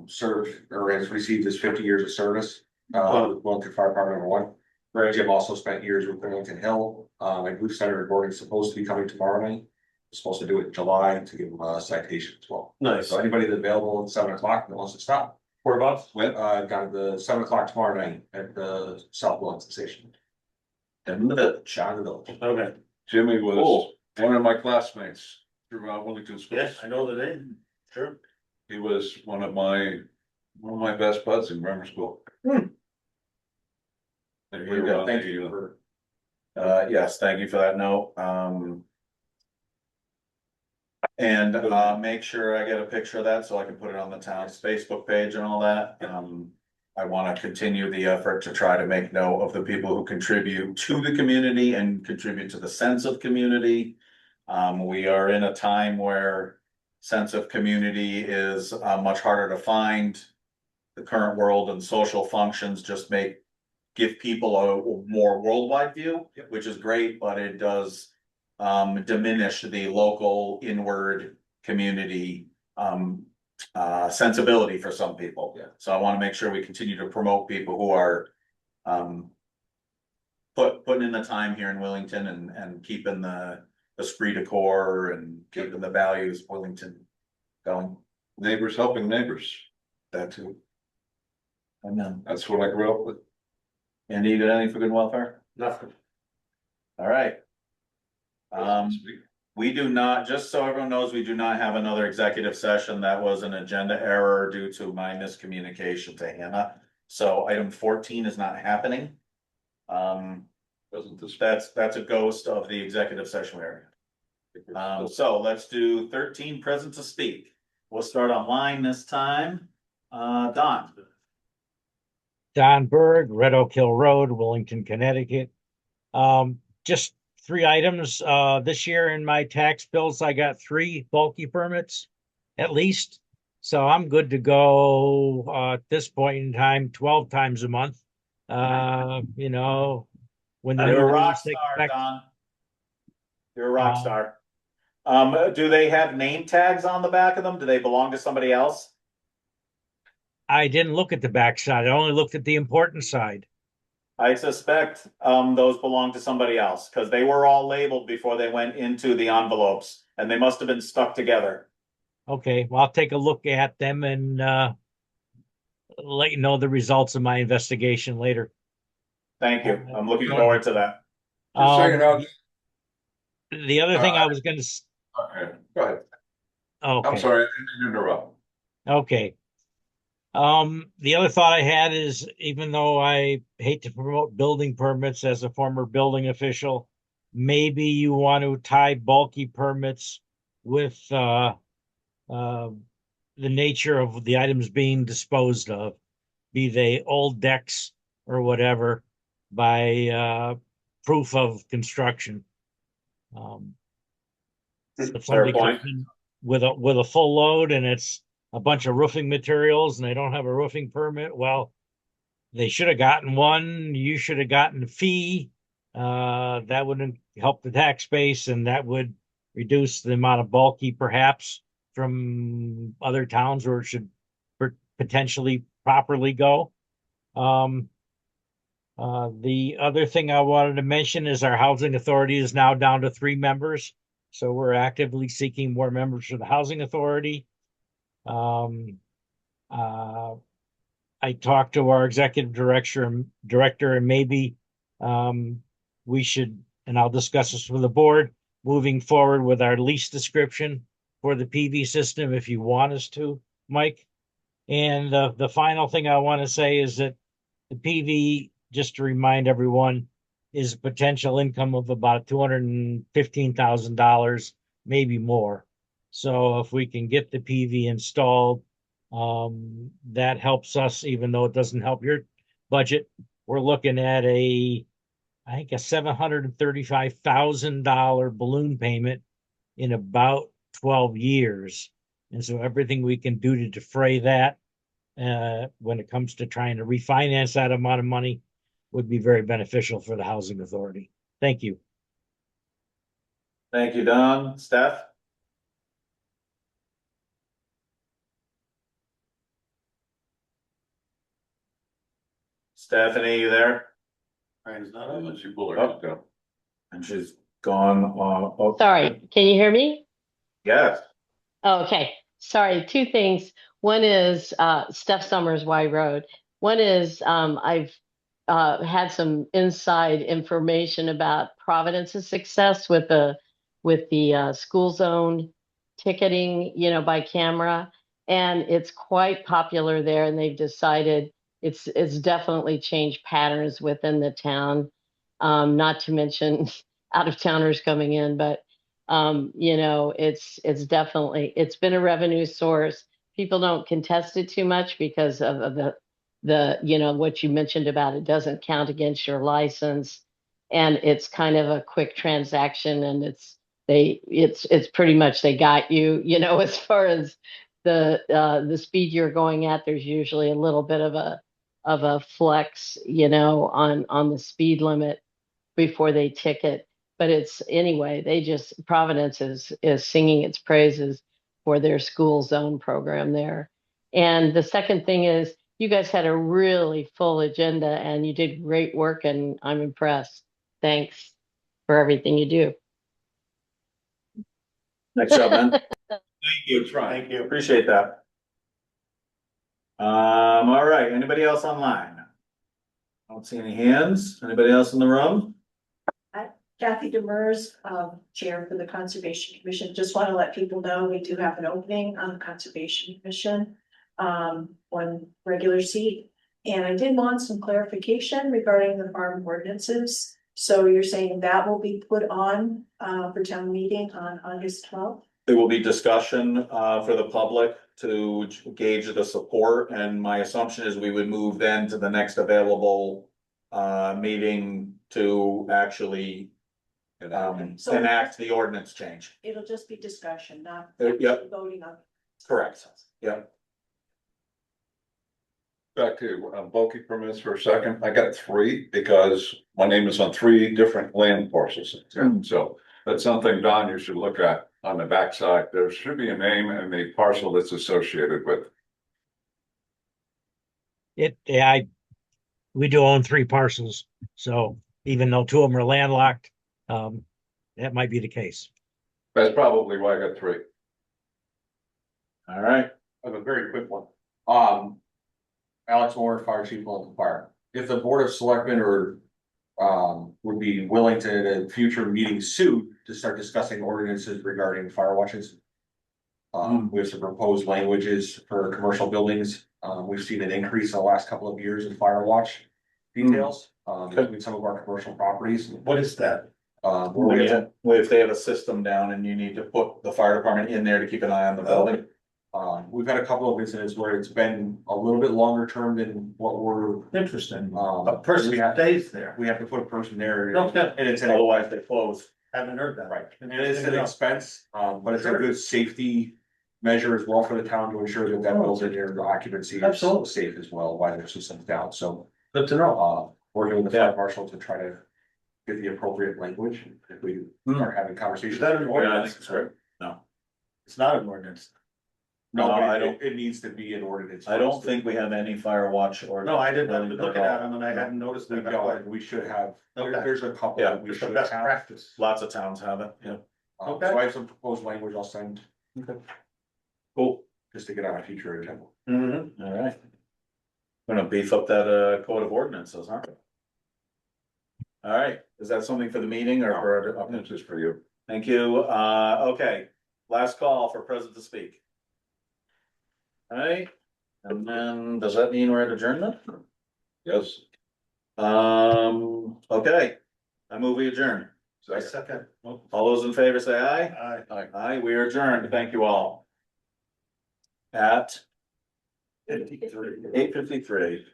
served or has received his 50 years of service with Wellington Fire Department #1. Jim also spent years with Wellington Hill, and Blue Center Recording is supposed to be coming tomorrow night. We're supposed to do it in July to give him a citation as well. Nice. So anybody that's available at 7 o'clock that wants to stop, Whereabouts? got it the 7 o'clock tomorrow night at the South Wellington Station. In the village. Shot in the village. Okay. Jimmy was Cool. one of my classmates throughout Wellington schools. Yes, I know the name. Sure. He was one of my best buds in grammar school. Hmm. And There you go. Thank you for. Yes, thank you for that note. And make sure I get a picture of that so I can put it on the town's Facebook page and all that. I want to continue the effort to try to make note of the people who contribute to the community and contribute to the sense of community. We are in a time where sense of community is much harder to find. The current world and social functions just make give people a more worldwide view, which is great, but it does diminish the local inward community sensibility for some people. Yeah. So I want to make sure we continue to promote people who are putting in the time here in Wellington and keeping the esprit de corps and keeping the values of Wellington going. Neighbors helping neighbors. That too. And then, That's what I grew up with. Andy, you got anything for good and welfare? Nothing. All right. We do not, just so everyone knows, we do not have another executive session. That was an agenda error due to my miscommunication to Hannah. So item 14 is not happening. Doesn't this? That's a ghost of the executive session area. So let's do 13 present to speak. We'll start online this time. Don. Don Berg, Red Oak Hill Road, Wellington, Connecticut. Just 3 items. This year in my tax bills, I got 3 bulky permits at least. So I'm good to go at this point in time, 12 times a month. You know, when the new You're a rock rules take star, effect. Don. You're a rock star. Do they have name tags on the back of them? Do they belong to somebody else? I didn't look at the backside. I only looked at the important side. I suspect those belong to somebody else because they were all labeled before they went into the envelopes and they must have been stuck together. Okay, well, I'll take a look at them and let you know the results of my investigation later. Thank you. I'm looking forward to that. Just so you know. The other thing I was going to. Okay, go ahead. Okay. I'm sorry, I didn't interrupt. Okay. The other thought I had is, even though I hate to promote building permits as a former building official, maybe you want to tie bulky permits with the nature of the items being disposed of, be they old decks or whatever, by proof of construction. If somebody Fair point. comes in with a full load and it's a bunch of roofing materials and they don't have a roofing permit, well, they should have gotten one. You should have gotten a fee. That would help the tax base and that would reduce the amount of bulky perhaps from other towns where it should potentially properly go. The other thing I wanted to mention is our housing authority is now down to 3 members. So we're actively seeking more members for the housing authority. I talked to our executive director, and maybe we should, and I'll discuss this with the board, moving forward with our lease description for the PV system if you want us to, Mike. And the final thing I want to say is that the PV, just to remind everyone, is a potential income of about $215,000, maybe more. So if we can get the PV installed, that helps us, even though it doesn't help your budget. We're looking at I think a $735,000 balloon payment in about 12 years. And so everything we can do to defray that when it comes to trying to refinance that amount of money would be very beneficial for the housing authority. Thank you. Thank you, Don. Steph? Stephanie, you there? Brian's not Oh, on. she pulled her Oh. down. And she's gone. Oh, Sorry, can you hear me? yes. Oh, okay, sorry, 2 things. One is Steph Summers Y Road. One is I've had some inside information about Providence's success with the school zone ticketing, by camera. And it's quite popular there, and they've decided it's definitely changed patterns within the town. Not to mention out of towners coming in, but it's definitely, it's been a revenue source. People don't contest it too much because of what you mentioned about it doesn't count against your license. And it's kind of a quick transaction, and it's pretty much they got you, as far as the speed you're going at. There's usually a little bit of of a flex, you know, on the speed limit before they ticket. But it's anyway, Providence is singing its praises for their school zone program there. And the second thing is you guys had a really full agenda and you did great work and I'm impressed. Thanks for everything you do. Nice job, man. Thank you. Thank you. Appreciate that. All right, anybody else online? I don't see any hands. Anybody else in the room? Kathy Demers, Chair for the Conservation Commission. Just want to let people know we do have an opening on the Conservation Commission, one regular seat. And I did want some clarification regarding the farm ordinances. So you're saying that will be put on for town meeting on August 12th? There will be discussion for the public to gauge the support, and my assumption is we would move then to the next available meeting to actually So enact the ordinance change. it'll just be discussion, not Yep, voting on. correct. Yep. Back to bulky permits for a second. I got 3 because my name is on 3 different land parcels. So that's something, Don, you should look at on the backside. There should be a name and a parcel that's associated with. We do own 3 parcels, so even though 2 of them are landlocked, that might be the case. That's probably why I got 3. All right. I have a very quick one. Alex Moore, Fire Chief, Local Fire. If the Board of Selectmen or would be willing to at a future meeting soon to start discussing ordinances regarding fire watches. We have some proposed languages for commercial buildings. We've seen an increase in the last couple of years in fire watch details between some of our commercial properties. What is that? If they have a system down and you need to put the fire department in there to keep an eye on the building. We've had a couple of incidents where it's been a little bit longer term than what we're. Interesting. A person stays there. We have to put a person there. Okay. And it's Otherwise they close. Haven't heard that. Right, and it is an expense, but it's a good safety measure as well for the town to ensure that that building or the occupancy is Absolutely. safe as well while their system's down, so. Good to know. Working with the fire marshal to try to get the appropriate language if we are having conversations. Is that an Yeah, I ordinance? think it's great. No, It's not an ordinance. No, No, I but don't- it needs to be an ordinance. I don't think we have any fire watch or. No, I didn't. I've been looking at them and I hadn't noticed We that. don't, we should have, Okay. there's a couple Yeah, that we It's the should best have. practice. Lots of towns have it, yeah. Okay. So I have some proposed language I'll send. Cool. Just to get on a future agenda. Mm-hmm. All right. We're gonna beef up that code of ordinances, huh? All right, is that something for the meeting or for? Okay. This is for you. Thank you. Okay, last call for president to speak. All right, and then does that mean we're at adjournment? Yes. Okay, I move we adjourn. Second. All those in favor say aye. Aye. Aye, we are adjourned. Thank you all. At 8:53.